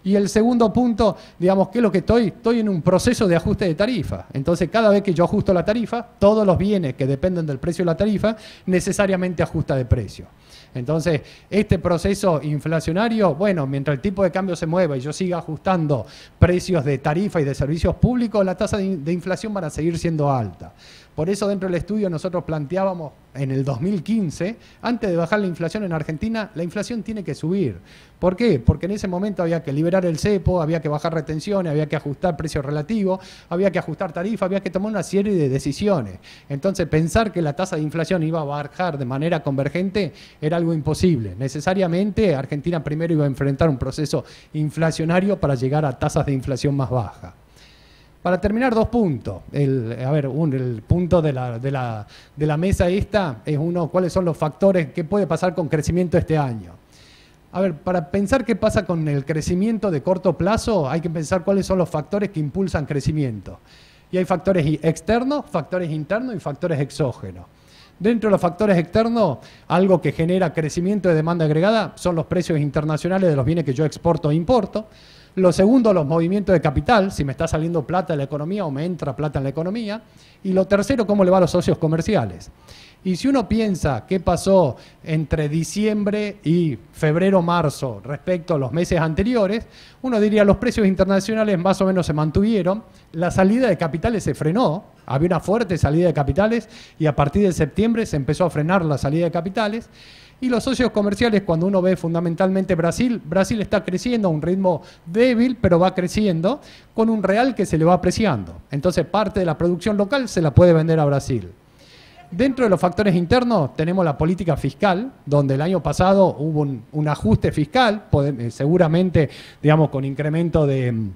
Y el segundo punto, digamos, ¿qué es lo que estoy? Estoy en un proceso de ajuste de tarifa. Entonces, cada vez que yo ajusto la tarifa, todos los bienes que dependen del precio de la tarifa necesariamente ajusta de precio. Entonces, este proceso inflacionario, bueno, mientras el tipo de cambio se mueva y yo siga ajustando precios de tarifa y de servicios públicos, la tasa de inflación van a seguir siendo alta. Por eso dentro del estudio nosotros planteábamos en el 2015, antes de bajar la inflación en Argentina, la inflación tiene que subir. ¿Por qué? Porque en ese momento había que liberar el cepo, había que bajar retenciones, había que ajustar precios relativos, había que ajustar tarifas, había que tomar una serie de decisiones. Entonces pensar que la tasa de inflación iba a bajar de manera convergente era algo imposible. Necesariamente Argentina primero iba a enfrentar un proceso inflacionario para llegar a tasas de inflación más bajas. Para terminar, dos puntos. El punto de la mesa esta es uno, ¿cuáles son los factores que puede pasar con crecimiento este año? A ver, para pensar qué pasa con el crecimiento de corto plazo, hay que pensar cuáles son los factores que impulsan crecimiento. Y hay factores externos, factores internos y factores exógenos. Dentro de los factores externos, algo que genera crecimiento de demanda agregada son los precios internacionales de los bienes que yo exporto e importo. Lo segundo, los movimientos de capital, si me está saliendo plata de la economía o me entra plata en la economía. Y lo tercero, cómo le va a los socios comerciales. Y si uno piensa qué pasó entre diciembre y febrero-marzo respecto a los meses anteriores, uno diría los precios internacionales más o menos se mantuvieron, la salida de capitales se frenó, había una fuerte salida de capitales y a partir de septiembre se empezó a frenar la salida de capitales. Y los socios comerciales, cuando uno ve fundamentalmente Brasil está creciendo a un ritmo débil, pero va creciendo, con un real que se le va apreciando. Entonces parte de la producción local se la puede vender a Brasil. Dentro de los factores internos tenemos la política fiscal, donde el año pasado hubo un ajuste fiscal, seguramente, digamos, con incremento de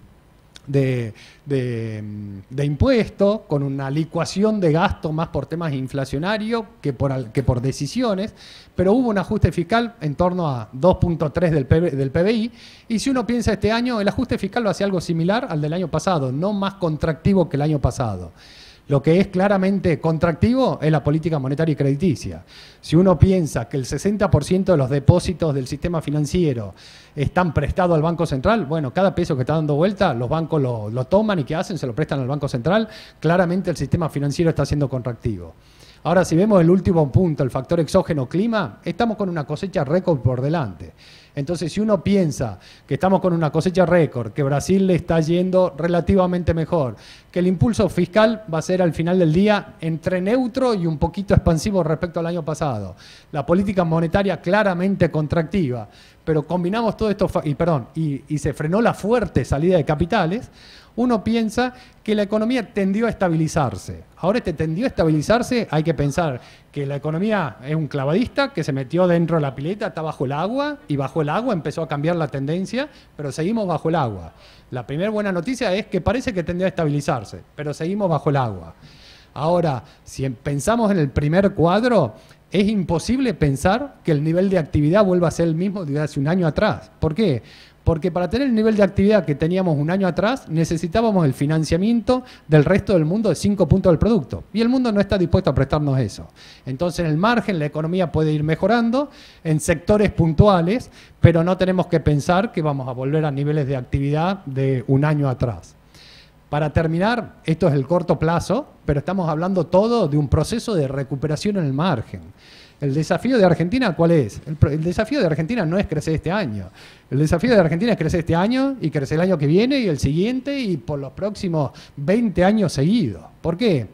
impuestos, con una licuación de gasto más por temas inflacionarios que por decisiones, pero hubo un ajuste fiscal en torno a 2.3 del PBI, y si uno piensa este año, el ajuste fiscal va a ser algo similar al del año pasado, no más contractivo que el año pasado. Lo que es claramente contractivo es la política monetaria y crediticia. Si uno piensa que el 60% de los depósitos del sistema financiero están prestados al Banco Central, bueno, cada peso que está dando vuelta, los bancos lo toman y ¿qué hacen? Se lo prestan al Banco Central. Claramente el sistema financiero está siendo contractivo. Ahora, si vemos el último punto, el factor exógeno clima, estamos con una cosecha récord por delante. Entonces, si uno piensa que estamos con una cosecha récord, que Brasil le está yendo relativamente mejor, que el impulso fiscal va a ser al final del día entre neutro y un poquito expansivo respecto al año pasado. La política monetaria claramente contractiva, pero combinamos todo esto, y se frenó la fuerte salida de capitales, uno piensa que la economía tendió a estabilizarse. Ahora este tendió a estabilizarse, hay que pensar que la economía es un clavadista que se metió dentro de la pileta, está bajo el agua, y bajo el agua empezó a cambiar la tendencia, pero seguimos bajo el agua. La primera buena noticia es que parece que tendió a estabilizarse, pero seguimos bajo el agua. Ahora, si pensamos en el primer cuadro, es imposible pensar que el nivel de actividad vuelva a ser el mismo de hace un año atrás. ¿Por qué? Porque para tener el nivel de actividad que teníamos un año atrás, necesitábamos el financiamiento del resto del mundo de 5 puntos del producto. Y el mundo no está dispuesto a prestarnos eso. Entonces, en el margen, la economía puede ir mejorando en sectores puntuales, pero no tenemos que pensar que vamos a volver a niveles de actividad de un año atrás. Para terminar, esto es el corto plazo, pero estamos hablando todo de un proceso de recuperación en el margen. ¿El desafío de Argentina cuál es? El desafío de Argentina no es crecer este año. El desafío de Argentina es crecer este año y crecer el año que viene y el siguiente y por los próximos 20 años seguidos. ¿Por qué?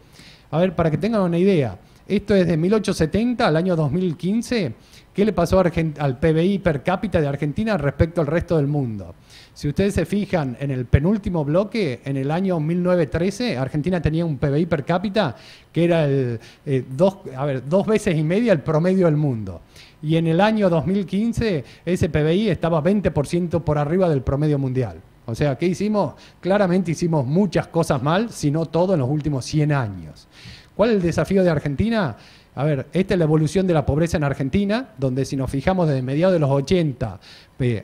A ver, para que tengan una idea, esto es de 1870 al año 2015. ¿Qué le pasó al PBI per cápita de Argentina respecto al resto del mundo? Si ustedes se fijan en el penúltimo bloque, en el año 1913, Argentina tenía un PBI per cápita que era 2 veces y media el promedio del mundo. Y en el año 2015, ese PBI estaba 20% por arriba del promedio mundial. O sea, ¿qué hicimos? Claramente hicimos muchas cosas mal, si no todo en los últimos 100 años. ¿Cuál es el desafío de Argentina? A ver, esta es la evolución de la pobreza en Argentina, donde si nos fijamos desde mediados de los 80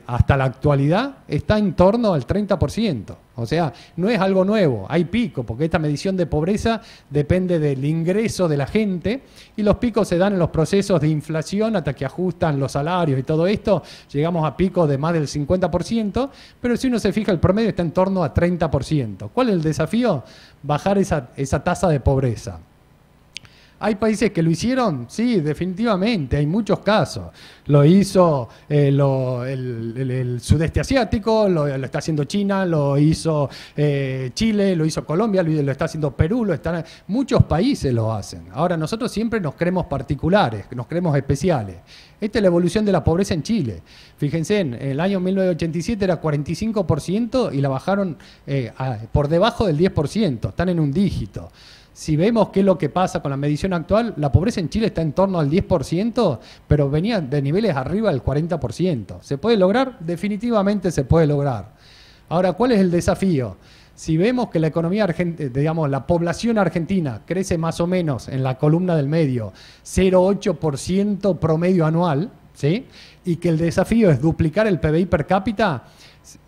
hasta la actualidad, está en torno al 30%. O sea, no es algo nuevo, hay pico, porque esta medición de pobreza depende del ingreso de la gente y los picos se dan en los procesos de inflación hasta que ajustan los salarios y todo esto, llegamos a picos de más del 50%, pero si uno se fija el promedio está en torno a 30%. ¿Cuál es el desafío? Bajar esa tasa de pobreza. ¿Hay países que lo hicieron? Sí, definitivamente, hay muchos casos. Lo hizo el sudeste asiático, lo está haciendo China, lo hizo Chile, lo hizo Colombia, lo está haciendo Perú, muchos países lo hacen. Ahora, nosotros siempre nos creemos particulares, nos creemos especiales. Esta es la evolución de la pobreza en Chile. Fíjense, en el año 1987 era 45% y la bajaron por debajo del 10%, están en un dígito. Si vemos qué es lo que pasa con la medición actual, la pobreza en Chile está en torno al 10%, pero venía de niveles arriba del 40%. ¿Se puede lograr? Definitivamente se puede lograr. Ahora, ¿cuál es el desafío? Si vemos que la economía argentina, digamos, la población argentina crece más o menos en la columna del medio 0,8% promedio anual, ¿sí? Y que el desafío es duplicar el PBI per cápita,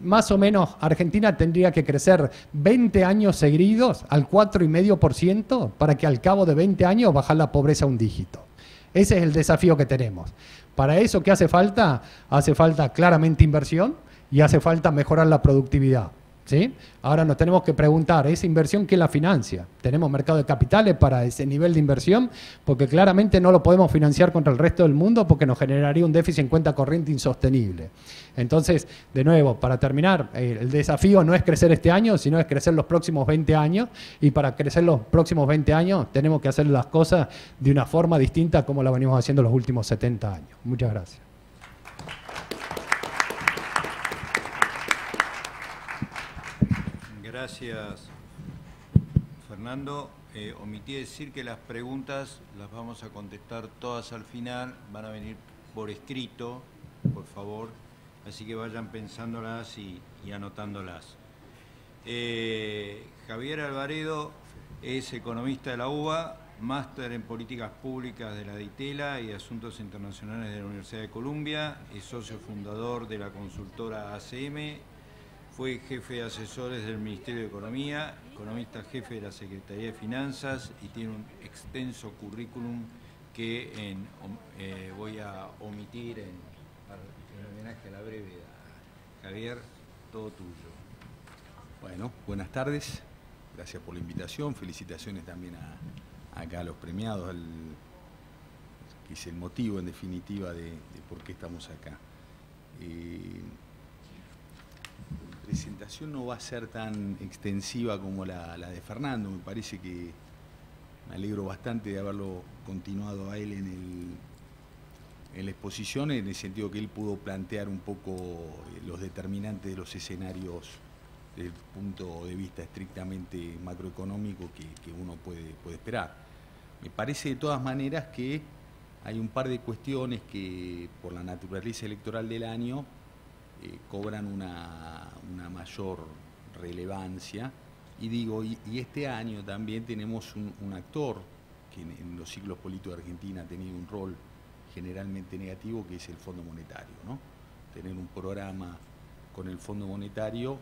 más o menos Argentina tendría que crecer 20 años seguidos al 4,5% para que al cabo de 20 años bajar la pobreza a un dígito. Ese es el desafío que tenemos. Para eso, ¿qué hace falta? Hace falta claramente inversión y hace falta mejorar la productividad. ¿Sí? Ahora nos tenemos que preguntar, ¿esa inversión quién la financia? ¿Tenemos mercado de capitales para ese nivel de inversión? Porque claramente no lo podemos financiar contra el resto del mundo porque nos generaría un déficit en cuenta corriente insostenible. Entonces, de nuevo, para terminar, el desafío no es crecer este año, sino es crecer los próximos 20 años. Y para crecer los próximos 20 años tenemos que hacer las cosas de una forma distinta como la venimos haciendo los últimos 70 años. Muchas gracias. Gracias, Fernando. Omití decir que las preguntas las vamos a contestar todas al final, van a venir por escrito, por favor, así que vayan pensándolas y anotándolas. Javier Alvaredo es economista de la UBA, máster en políticas públicas de la DITELA y asuntos internacionales de la Universidad de Columbia, es socio fundador de la consultora ACM. Fue jefe de asesores del Ministerio de Economía, economista jefe de la Secretaría de Finanzas y tiene un extenso currículum que voy a omitir en homenaje a la brevedad. Javier, todo tuyo. Bueno, buenas tardes. Gracias por la invitación. Felicitaciones también acá a los premiados, que es el motivo en definitiva de por qué estamos acá. La presentación no va a ser tan extensiva como la de Fernando. Me parece que me alegro bastante de haberlo continuado a él en la exposición, en el sentido que él pudo plantear un poco los determinantes de los escenarios desde el punto de vista estrictamente macroeconómico que uno puede esperar. Me parece de todas maneras que hay un par de cuestiones que por la naturaleza electoral del año cobran una mayor relevancia, y digo, y este año también tenemos un actor que en los ciclos políticos de Argentina ha tenido un rol generalmente negativo, que es el Fondo Monetario, ¿no? Tener un programa con el Fondo Monetario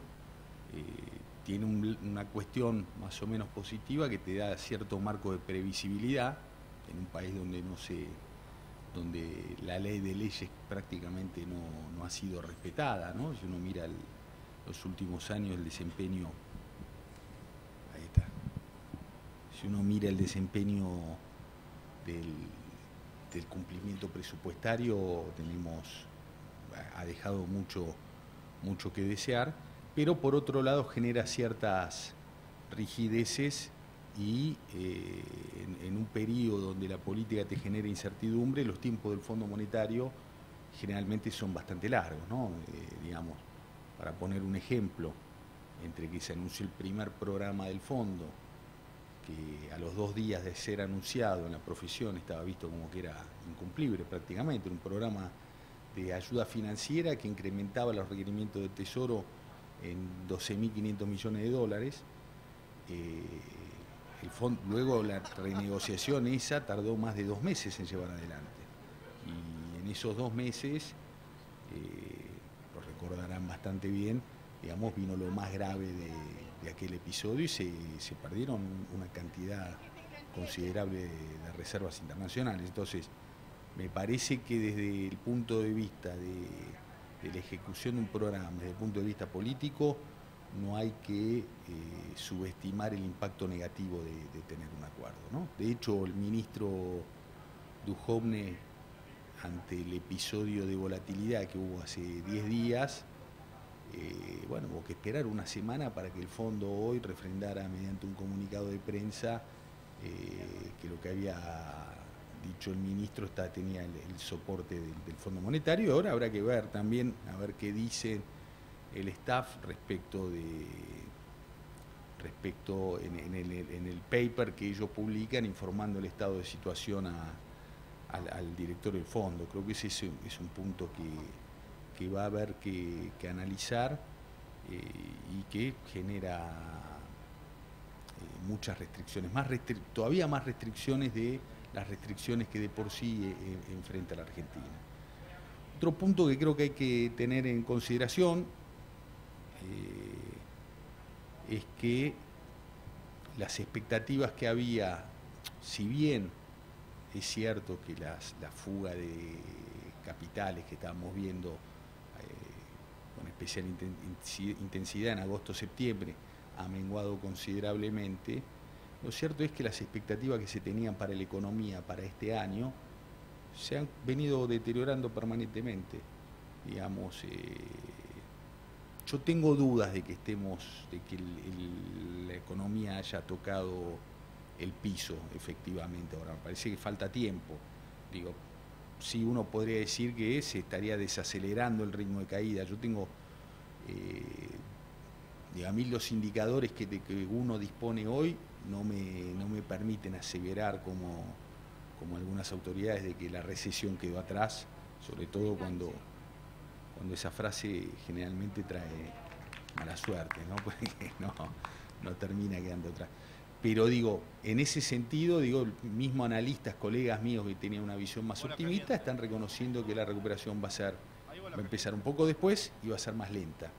tiene una cuestión más o menos positiva que te da cierto marco de previsibilidad en un país donde la ley de leyes prácticamente no ha sido respetada, ¿no? Si uno mira los últimos años, el desempeño, ahí está, si uno mira el desempeño del cumplimiento presupuestario, ha dejado mucho que desear, pero por otro lado genera ciertas rigideces y en un periodo donde la política te genera incertidumbre, los tiempos del Fondo Monetario generalmente son bastante largos, ¿no? Digamos, para poner un ejemplo, entre que se anunció el primer programa del fondo, que a los 2 días de ser anunciado en la profesión estaba visto como que era incumplible prácticamente, un programa de ayuda financiera que incrementaba los requerimientos del Tesoro en 12.500 millones de dólares. Luego la renegociación esa tardó más de 2 meses en llevar adelante. Y en esos 2 meses, lo recordarán bastante bien, digamos, vino lo más grave de aquel episodio y se perdieron una cantidad considerable de reservas internacionales. Entonces, me parece que desde el punto de vista de la ejecución de un programa, desde el punto de vista político, no hay que subestimar el impacto negativo de tener un acuerdo, ¿no? De hecho, el ministro Duhovne, ante el episodio de volatilidad que hubo hace 10 días, hubo que esperar una semana para que el fondo hoy refrendara mediante un comunicado de prensa que lo que había dicho el ministro tenía el soporte del Fondo Monetario. Ahora habrá que ver también, a ver qué dice el staff respecto en el paper que ellos publican informando el estado de situación al director del fondo. Creo que ese es un punto que va a haber que analizar y que genera muchas restricciones, todavía más restricciones de las restricciones que de por sí enfrenta la Argentina. Otro punto que creo que hay que tener en consideración es que las expectativas que había, si bien es cierto que la fuga de capitales que estábamos viendo con especial intensidad en agosto-septiembre ha menguado considerablemente, lo cierto es que las expectativas que se tenían para la economía para este año se han venido deteriorando permanentemente. Digamos, yo tengo dudas de que la economía haya tocado el piso efectivamente. Ahora me parece que falta tiempo. Digo, sí, uno podría decir que se estaría desacelerando el ritmo de caída. Yo tengo, a mí los indicadores que uno dispone hoy no me permiten aseverar como algunas autoridades de que la recesión quedó atrás, sobre todo cuando esa frase generalmente trae mala suerte, ¿no? Porque no termina quedando atrás. Pero digo, en ese sentido, mismo analistas, colegas míos que tenían una visión más optimista, están reconociendo que la recuperación va a empezar un poco después y va a ser más lenta.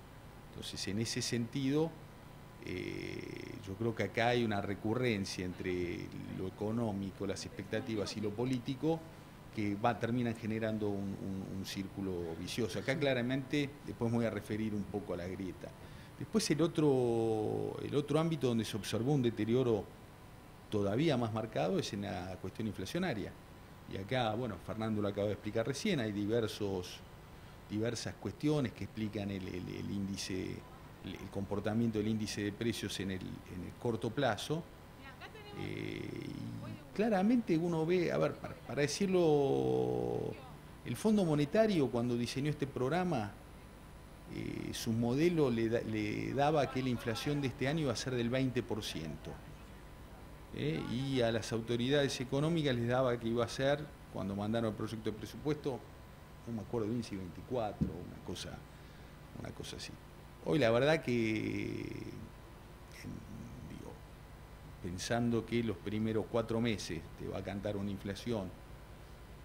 Entonces, en ese sentido, yo creo que acá hay una recurrencia entre lo económico, las expectativas y lo político que terminan generando un círculo vicioso. Acá claramente, después me voy a referir un poco a la grieta. Después el otro ámbito donde se observó un deterioro todavía más marcado es en la cuestión inflacionaria. Y acá, Fernando lo acaba de explicar recién, hay diversas cuestiones que explican el comportamiento del índice de precios en el corto plazo. Y claramente uno ve, para decirlo, el Fondo Monetario cuando diseñó este programa su modelo le daba que la inflación de este año iba a ser del 20%. Y a las autoridades económicas les daba que iba a ser, cuando mandaron el proyecto de presupuesto, no me acuerdo bien si 24, una cosa así. Hoy la verdad que, pensando que los primeros 4 meses te va a cantar una inflación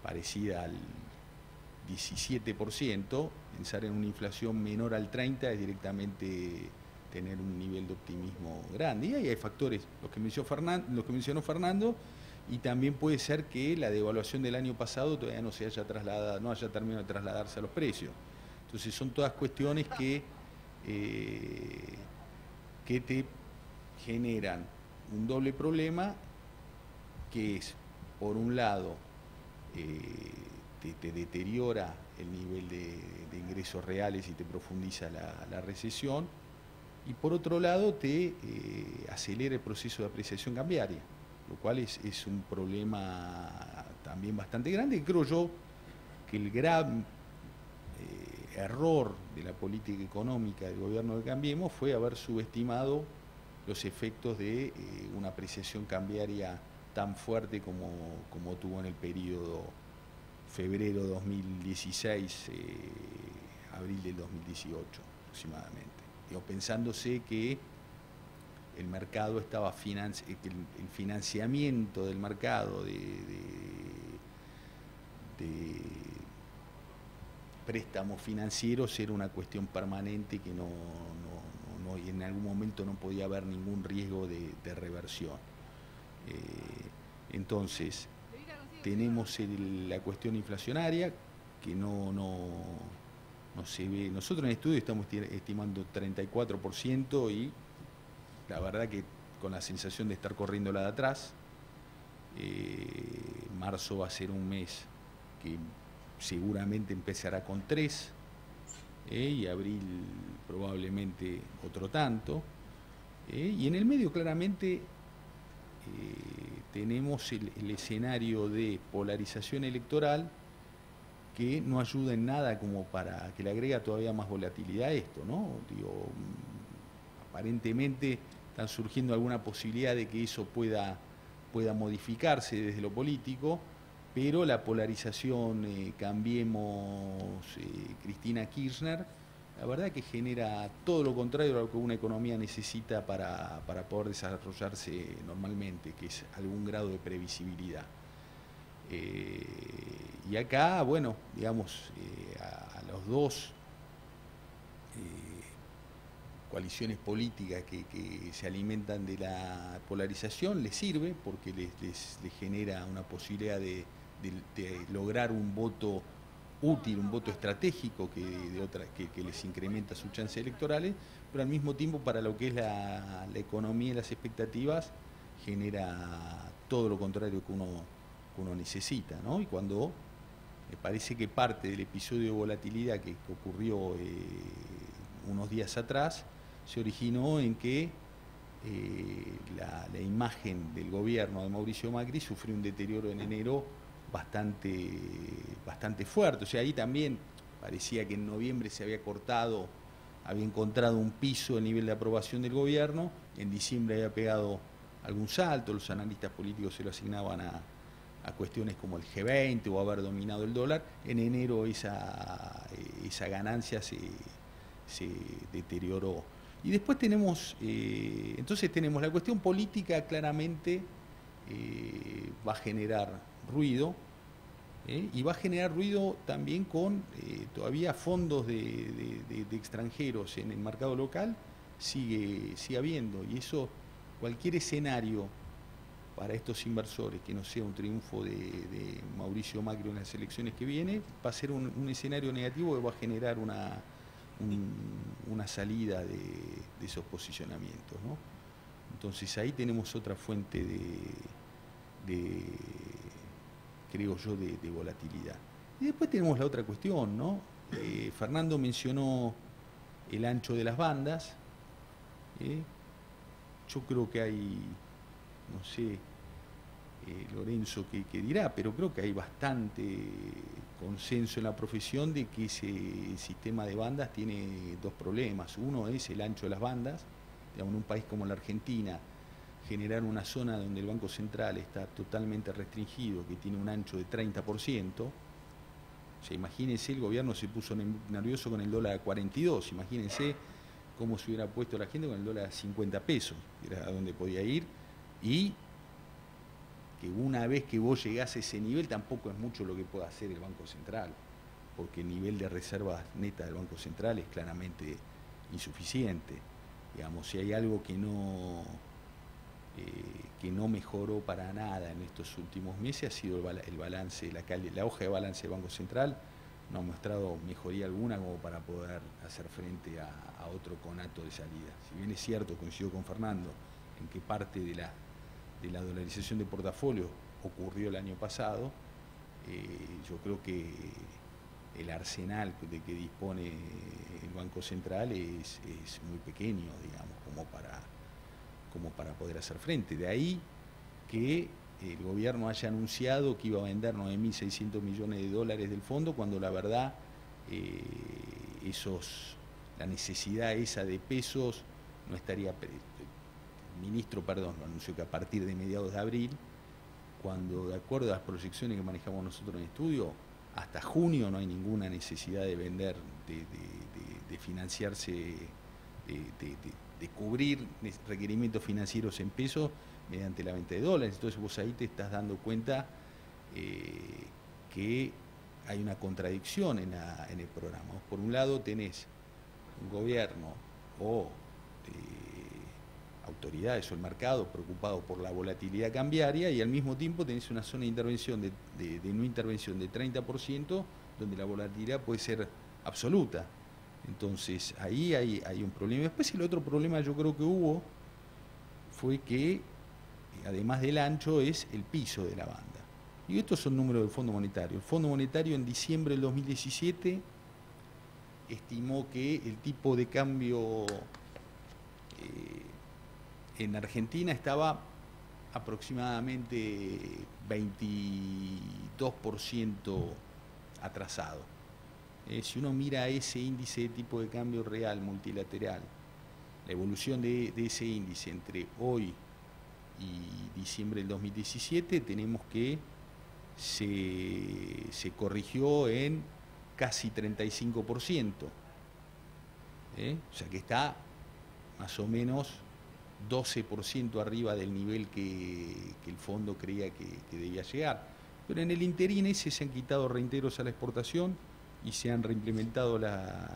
parecida al 17%, pensar en una inflación menor al 30% es directamente tener un nivel de optimismo grande. Y ahí hay factores, los que mencionó Fernando, y también puede ser que la devaluación del año pasado todavía no haya terminado de trasladarse a los precios. Entonces son todas cuestiones que te generan un doble problema, que es, por un lado, te deteriora el nivel de ingresos reales y te profundiza la recesión, y por otro lado te acelera el proceso de apreciación cambiaria, lo cual es un problema también bastante grande, y creo yo que el gran error de la política económica del gobierno de Cambiemos fue haber subestimado los efectos de una apreciación cambiaria tan fuerte como tuvo en el periodo febrero 2016, abril del 2018 aproximadamente. Pensándose que el mercado estaba el financiamiento del mercado de préstamos financieros era una cuestión permanente que y en algún momento no podía haber ningún riesgo de reversión. Entonces, tenemos la cuestión inflacionaria que no se ve. Nosotros en el estudio estamos estimando 34%, y la verdad que con la sensación de estar corriendo la de atrás. Marzo va a ser un mes que seguramente empezará con 3%, y abril probablemente otro tanto, y en el medio claramente tenemos el escenario de polarización electoral que no ayuda en nada, como para que le agrega todavía más volatilidad a esto, ¿no? Aparentemente están surgiendo alguna posibilidad de que eso pueda modificarse desde lo político, pero la polarización Cambiemos Cristina Kirchner, la verdad que genera todo lo contrario a lo que una economía necesita para poder desarrollarse normalmente, que es algún grado de previsibilidad. Y acá, bueno, digamos, a los dos coaliciones políticas que se alimentan de la polarización les sirve, porque les genera una posibilidad de lograr un voto útil, un voto estratégico que les incrementa sus chances electorales, pero al mismo tiempo para lo que es la economía y las expectativas genera todo lo contrario que uno necesita, ¿no? Y cuando me parece que parte del episodio de volatilidad que ocurrió unos días atrás se originó en que la imagen del gobierno de Mauricio Macri sufrió un deterioro en enero bastante fuerte. O sea, ahí también parecía que en noviembre se había encontrado un piso el nivel de aprobación del gobierno, en diciembre había pegado algún salto, los analistas políticos se lo asignaban a cuestiones como el G20 o haber dominado el dólar. En enero esa ganancia se deterioró. Y después tenemos la cuestión política, claramente va a generar ruido, y va a generar ruido también con todavía fondos de extranjeros en el mercado local, sigue habiendo, y eso, cualquier escenario para estos inversores que no sea un triunfo de Mauricio Macri en las elecciones que viene, va a ser un escenario negativo que va a generar una salida de esos posicionamientos, ¿no? Entonces ahí tenemos otra fuente creo yo, de volatilidad. Y después tenemos la otra cuestión, ¿no? Fernando mencionó el ancho de las bandas. Yo creo que hay, no sé, Lorenzo que dirá, pero creo que hay bastante consenso en la profesión de que ese sistema de bandas tiene dos problemas. Uno es el ancho de las bandas. Digamos, en un país como la Argentina, generar una zona donde el Banco Central está totalmente restringido, que tiene un ancho de 30%, o sea, imagínense, el gobierno se puso nervioso con el dólar a 42, imagínense cómo se hubiera puesto la gente con el dólar a 50 pesos, que era a donde podía ir, y que una vez que vos llegás a ese nivel tampoco es mucho lo que pueda hacer el Banco Central, porque el nivel de reservas netas del Banco Central es claramente insuficiente. Digamos, si hay algo que no mejoró para nada en estos últimos meses ha sido el balance, la hoja de balance del Banco Central no ha mostrado mejoría alguna como para poder hacer frente a otro conato de salida. Si bien es cierto, coincido con Fernando, en que parte de la dolarización de portafolio ocurrió el año pasado, yo creo que el arsenal de que dispone el Banco Central es muy pequeño, digamos, como para poder hacer frente. De ahí que el gobierno haya anunciado que iba a vender 9.600 millones de dólares del fondo, cuando la verdad la necesidad esa de pesos no estaría... El ministro, lo anunció que a partir de mediados de abril, cuando de acuerdo a las proyecciones que manejamos nosotros en estudio, hasta junio no hay ninguna necesidad de vender, de financiarse, de cubrir requerimientos financieros en pesos mediante la venta de dólares. Entonces vos ahí te estás dando cuenta que hay una contradicción en el programa. Por un lado tenés un gobierno o autoridades o el mercado preocupado por la volatilidad cambiaria, y al mismo tiempo tenés una zona de intervención de no intervención de 30%, donde la volatilidad puede ser absoluta. Entonces ahí hay un problema. Después el otro problema yo creo que hubo fue que, además del ancho, es el piso de la banda. Y estos son números del Fondo Monetario. El Fondo Monetario en diciembre del 2017 estimó que el tipo de cambio en Argentina estaba aproximadamente 22% atrasado. Si uno mira ese índice de tipo de cambio real multilateral, la evolución de ese índice entre hoy y diciembre del 2017, tenemos que se corrigió en casi 35%. O sea que está más o menos 12% arriba del nivel que el fondo creía que debía llegar. Pero en el interín ese se han quitado reintegros a la exportación y se han reimplementado las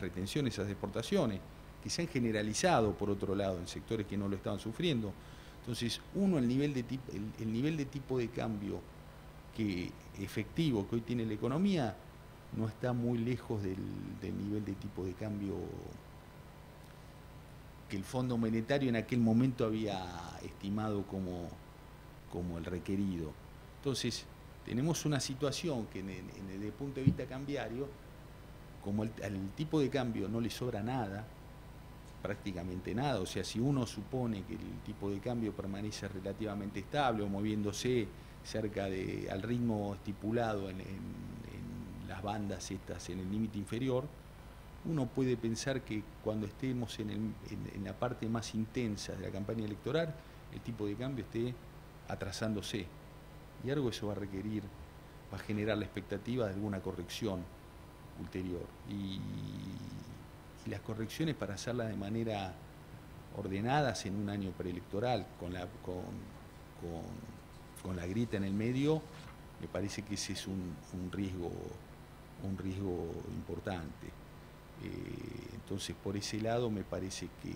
retenciones a las exportaciones, que se han generalizado, por otro lado, en sectores que no lo estaban sufriendo. Entonces, el nivel de tipo de cambio efectivo que hoy tiene la economía no está muy lejos del nivel de tipo de cambio que el Fondo Monetario en aquel momento había estimado como el requerido. Entonces, tenemos una situación que desde el punto de vista cambiario, como al tipo de cambio no le sobra nada, prácticamente nada, o sea, si uno supone que el tipo de cambio permanece relativamente estable o moviéndose cerca al ritmo estipulado en las bandas estas, en el límite inferior, uno puede pensar que cuando estemos en la parte más intensa de la campaña electoral, el tipo de cambio esté atrasándose. Y algo eso va a generar la expectativa de alguna corrección ulterior. Y las correcciones, para hacerlas de manera ordenadas en un año preelectoral, con la grieta en el medio, me parece que ese es un riesgo importante. Entonces, por ese lado me parece que...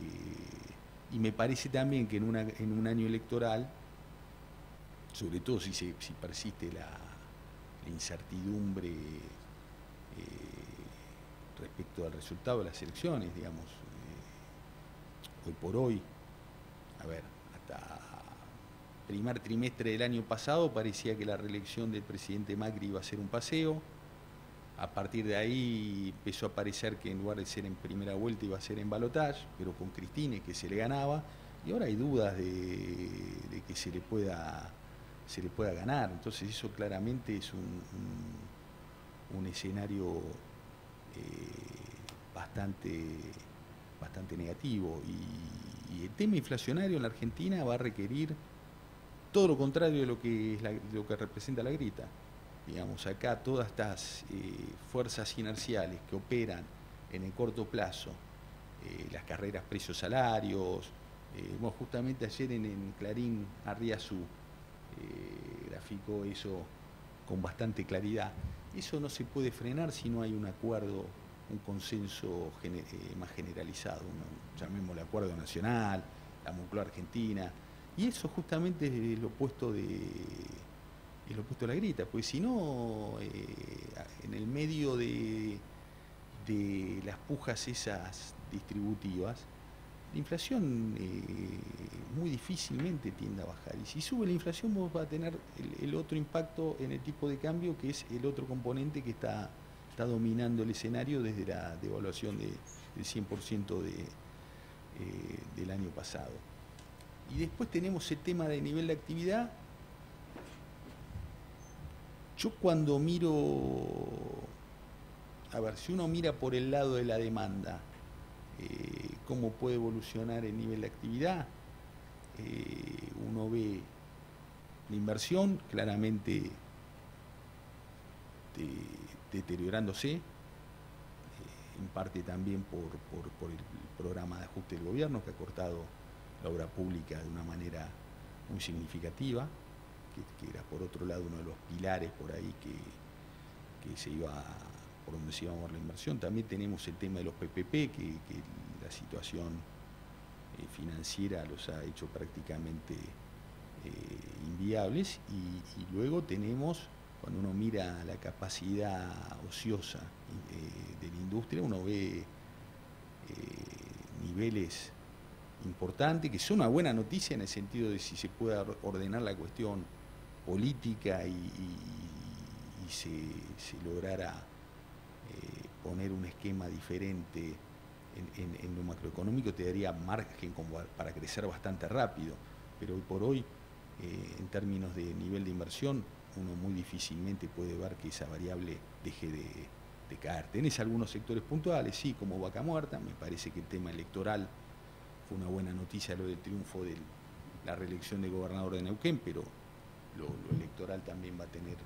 Y me parece también que en un año electoral, sobre todo si persiste la incertidumbre respecto al resultado de las elecciones, digamos, hoy por hoy, hasta primer trimestre del año pasado parecía que la reelección del presidente Macri iba a ser un paseo. A partir de ahí empezó a parecer que en lugar de ser en primera vuelta iba a ser en balotaje, pero con Cristina, que se le ganaba, y ahora hay dudas de que se le pueda ganar. Entonces eso claramente es un escenario bastante negativo, y el tema inflacionario en la Argentina va a requerir todo lo contrario de lo que representa la grieta. Digamos, acá todas estas fuerzas inerciales que operan en el corto plazo, las carreras precios-salarios, bueno, justamente ayer en Clarín Arriazú graficó eso con bastante claridad. Eso no se puede frenar si no hay un acuerdo, un consenso más generalizado, llamémosle acuerdo nacional, la Moncloa Argentina, y eso justamente es lo opuesto a la grieta, porque si no, en el medio de las pujas esas distributivas, la inflación muy difícilmente tiende a bajar, y si sube la inflación vos vas a tener el otro impacto en el tipo de cambio, que es el otro componente que está dominando el escenario desde la devaluación del 100% del año pasado. Y después tenemos el tema del nivel de actividad. Yo cuando miro, a ver, si uno mira por el lado de la demanda, cómo puede evolucionar el nivel de actividad, uno ve la inversión claramente deteriorándose, en parte también por el programa de ajuste del gobierno, que ha cortado la obra pública de una manera muy significativa, que era por otro lado uno de los pilares por ahí por donde se iba a mover la inversión. También tenemos el tema de los PPP, que la situación financiera los ha hecho prácticamente inviables, y luego tenemos, cuando uno mira la capacidad ociosa de la industria, uno ve niveles importantes, que son una buena noticia en el sentido de si se puede ordenar la cuestión política y se lograra poner un esquema diferente en lo macroeconómico, te daría margen para crecer bastante rápido, pero hoy por hoy, en términos de nivel de inversión, uno muy difícilmente puede ver que esa variable deje de caer. Tenés algunos sectores puntuales, sí, como Vaca Muerta. Me parece que el tema electoral fue una buena noticia, lo del triunfo de la reelección de gobernador de Neuquén, pero lo electoral también va a tener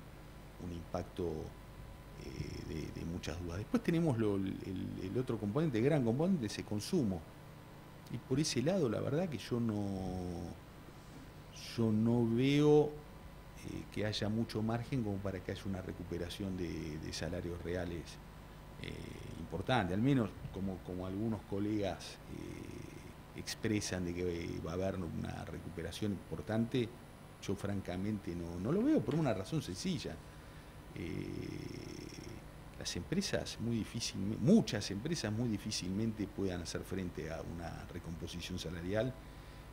un impacto de muchas dudas. Después tenemos el otro componente, el gran componente, ese consumo. Y por ese lado, la verdad que yo no veo que haya mucho margen como para que haya una recuperación de salarios reales importante, al menos como algunos colegas expresan de que va a haber una recuperación importante. Yo francamente no lo veo, por una razón sencilla. Las empresas muchas empresas muy difícilmente puedan hacer frente a una recomposición salarial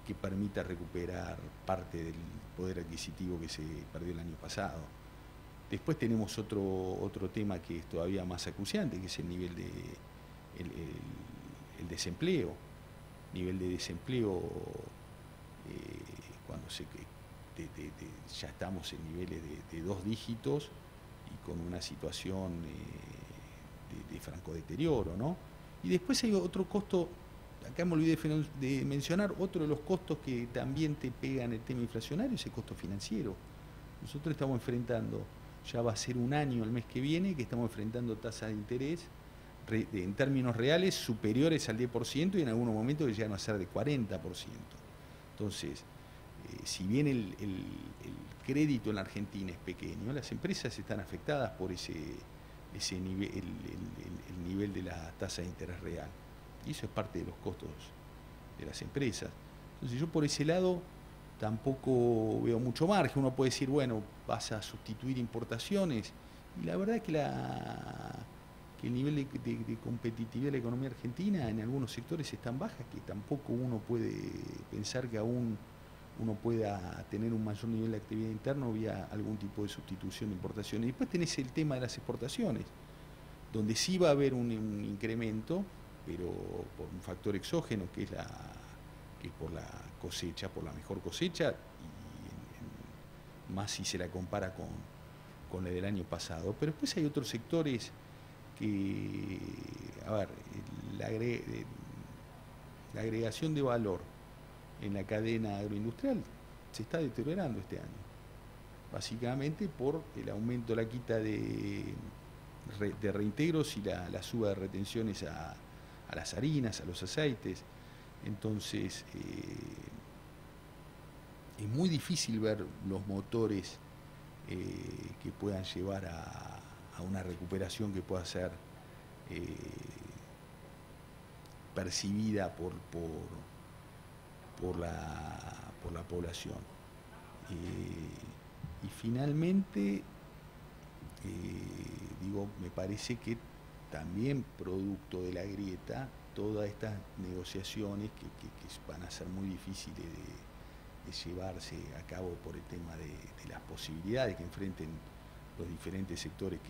que permita recuperar parte del poder adquisitivo que se perdió el año pasado. Después tenemos otro tema que es todavía más acuciante, que es el nivel el desempleo. Nivel de desempleo cuando ya estamos en niveles de 2 dígitos y con una situación de franco deterioro, ¿no? Y después hay otro costo. Acá me olvidé de mencionar otro de los costos que también te pega en el tema inflacionario, es el costo financiero. Nosotros estamos enfrentando, ya va a ser un año el mes que viene, que estamos enfrentando tasas de interés en términos reales superiores al 10% y en algunos momentos que llegan a ser de 40%. Entonces, si bien el crédito en la Argentina es pequeño, las empresas están afectadas por ese nivel, el nivel de la tasa de interés real. Y eso es parte de los costos de las empresas. Entonces yo por ese lado tampoco veo mucho margen. Uno puede decir, bueno, vas a sustituir importaciones. Y la verdad es que el nivel de competitividad de la economía argentina en algunos sectores es tan baja que tampoco uno puede pensar que aún uno pueda tener un mayor nivel de actividad interna vía algún tipo de sustitución de importaciones. Y después tenés el tema de las exportaciones, donde sí va a haber un incremento, pero por un factor exógeno, que es que es por la cosecha, por la mejor cosecha, y más si se la compara con la del año pasado. Pero después hay otros sectores que, a ver, la agregación de valor en la cadena agroindustrial se está deteriorando este año, básicamente por el aumento, la quita de reintegros y la suba de retenciones a las harinas, a los aceites. Entonces es muy difícil ver los motores que puedan llevar a una recuperación que pueda ser percibida por la población. Y finalmente, me parece que también producto de la grieta, todas estas negociaciones que van a ser muy difíciles de llevarse a cabo por el tema de las posibilidades que enfrenten los diferentes sectores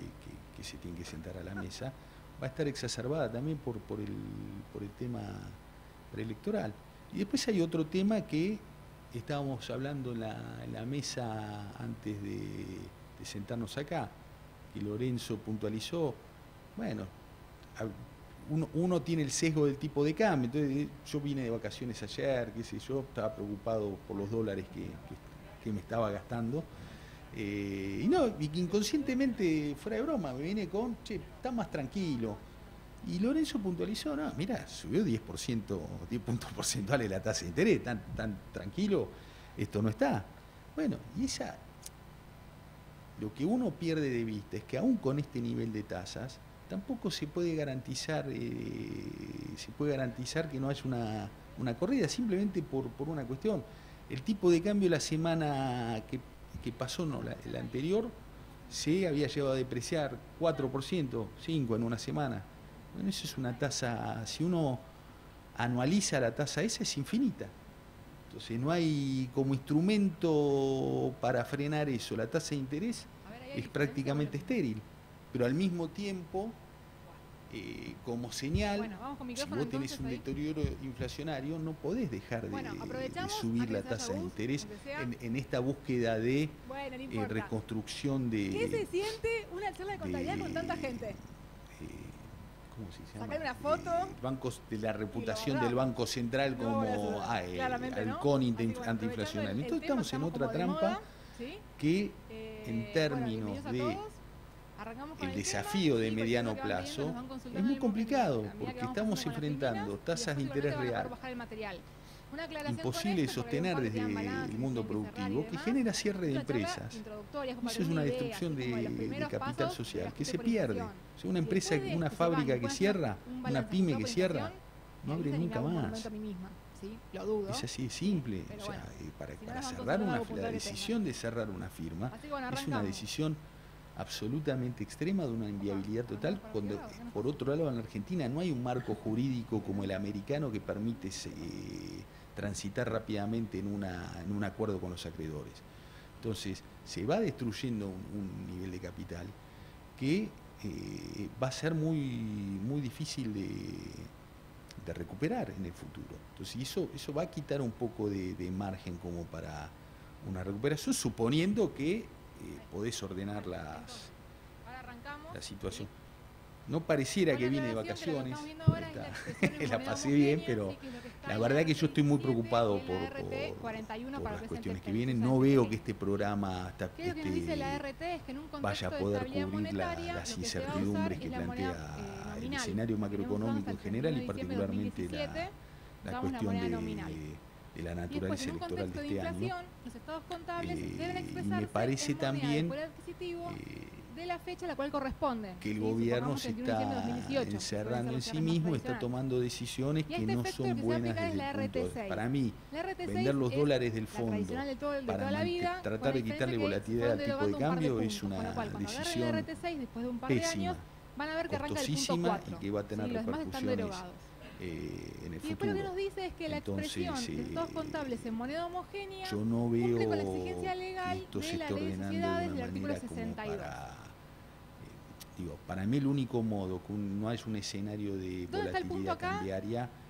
que se tienen que sentar a la mesa, va a estar exacerbada también por el tema preelectoral. Y después hay otro tema que estábamos hablando en la mesa antes de sentarnos acá, que Lorenzo puntualizó. Bueno, uno tiene el sesgo del tipo de cambio. Entonces, yo vine de vacaciones ayer, qué sé yo, estaba preocupado por los dólares que me estaba gastando. Y que inconscientemente, fuera de broma, me vine con, está más tranquilo. Y Lorenzo puntualizó, no, mira, subió 10 puntos porcentuales la tasa de interés, tan tranquilo, esto no está. Bueno, y lo que uno pierde de vista es que aún con este nivel de tasas, tampoco se puede garantizar que no haya una corrida, simplemente por una cuestión. El tipo de cambio la semana que pasó, la anterior, se había llegado a depreciar 4%, 5% en una semana. Bueno, eso es una tasa, si uno anualiza la tasa esa, es infinita. Entonces no hay como instrumento para frenar eso. La tasa de interés es prácticamente estéril, pero al mismo tiempo, como señal, si vos tenés un deterioro inflacionario, no podés dejar de subir la tasa de interés en esta búsqueda de reconstrucción de... ¿Qué se siente una charla de contabilidad con tanta gente? ¿Cómo se llama? Sacar una foto. Bancos de la reputación del Banco Central como halcón antiinflacionario. Entonces estamos en otra trampa que en términos de el desafío de mediano plazo es muy complicado, porque estamos enfrentando tasas de interés real imposible de sostener desde el mundo productivo, que genera cierre de empresas. Eso es una destrucción de capital social que se pierde. O sea, una empresa, una fábrica que cierra, una pyme que cierra, no abre nunca más. Es así de simple. O sea, para cerrar la decisión de cerrar una firma es una decisión absolutamente extrema, de una inviabilidad total, cuando por otro lado en la Argentina no hay un marco jurídico como el americano que permite transitar rápidamente en un acuerdo con los acreedores. Entonces se va destruyendo un nivel de capital que va a ser muy difícil de recuperar en el futuro. Entonces eso va a quitar un poco de margen como para una recuperación, suponiendo que podés ordenar la situación. No pareciera que viene de vacaciones, la pasé bien, pero la verdad que yo estoy muy preocupado por las cuestiones que vienen. No veo que este programa vaya a poder cubrir las incertidumbres que plantea el escenario macroeconómico en general y particularmente la cuestión de la naturaleza electoral de este año. Y me parece también de la fecha a la cual corresponde, que el gobierno se está encerrando en sí mismo, está tomando decisiones que no son buenas desde el punto de... Para mí, vender los dólares del fondo para tratar de quitarle volatilidad al tipo de cambio es una decisión pésima, costosísima y que va a tener repercusiones en el futuro. Y lo que nos dice es que la expresión de estados contables en moneda homogénea yo no veo cumple con la exigencia legal que esto se de la esté ley de ordenando sociedades de del una artículo manera 62. Para mí el único modo que no es un escenario de volatilidad cambiaria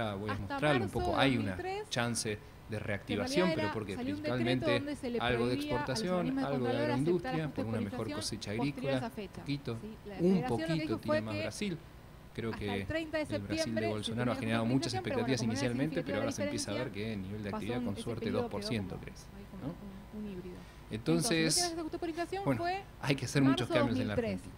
ahora voy a hasta mostrarlo un marzo poco, de hay una 2003, chance de que reactivación, en realidad pero porque salió un decreto principalmente donde se le algo de prohibía a los exportación, organismos de algo de Contralor agroindustria, aceptar por una ajustes mejor de cosecha posterior a agrícola, esa fecha. poquito, Sí, la un Federación lo que poquito dijo fue tiene más que Brasil. Creo hasta que el 30 de el Brasil septiembre de se Bolsonaro ha tenía generado muchas autorización, pero bueno, expectativas como no era inicialmente, pero significativa ahora la se empieza a ver diferencia, que el nivel de pasó actividad con ese suerte periodo 2% quedó crece. ahí como ¿no? un híbrido. Entonces, lo que se ajustó por inflación bueno, fue hay que hacer muchos marzo cambios en la 2003. Argentina.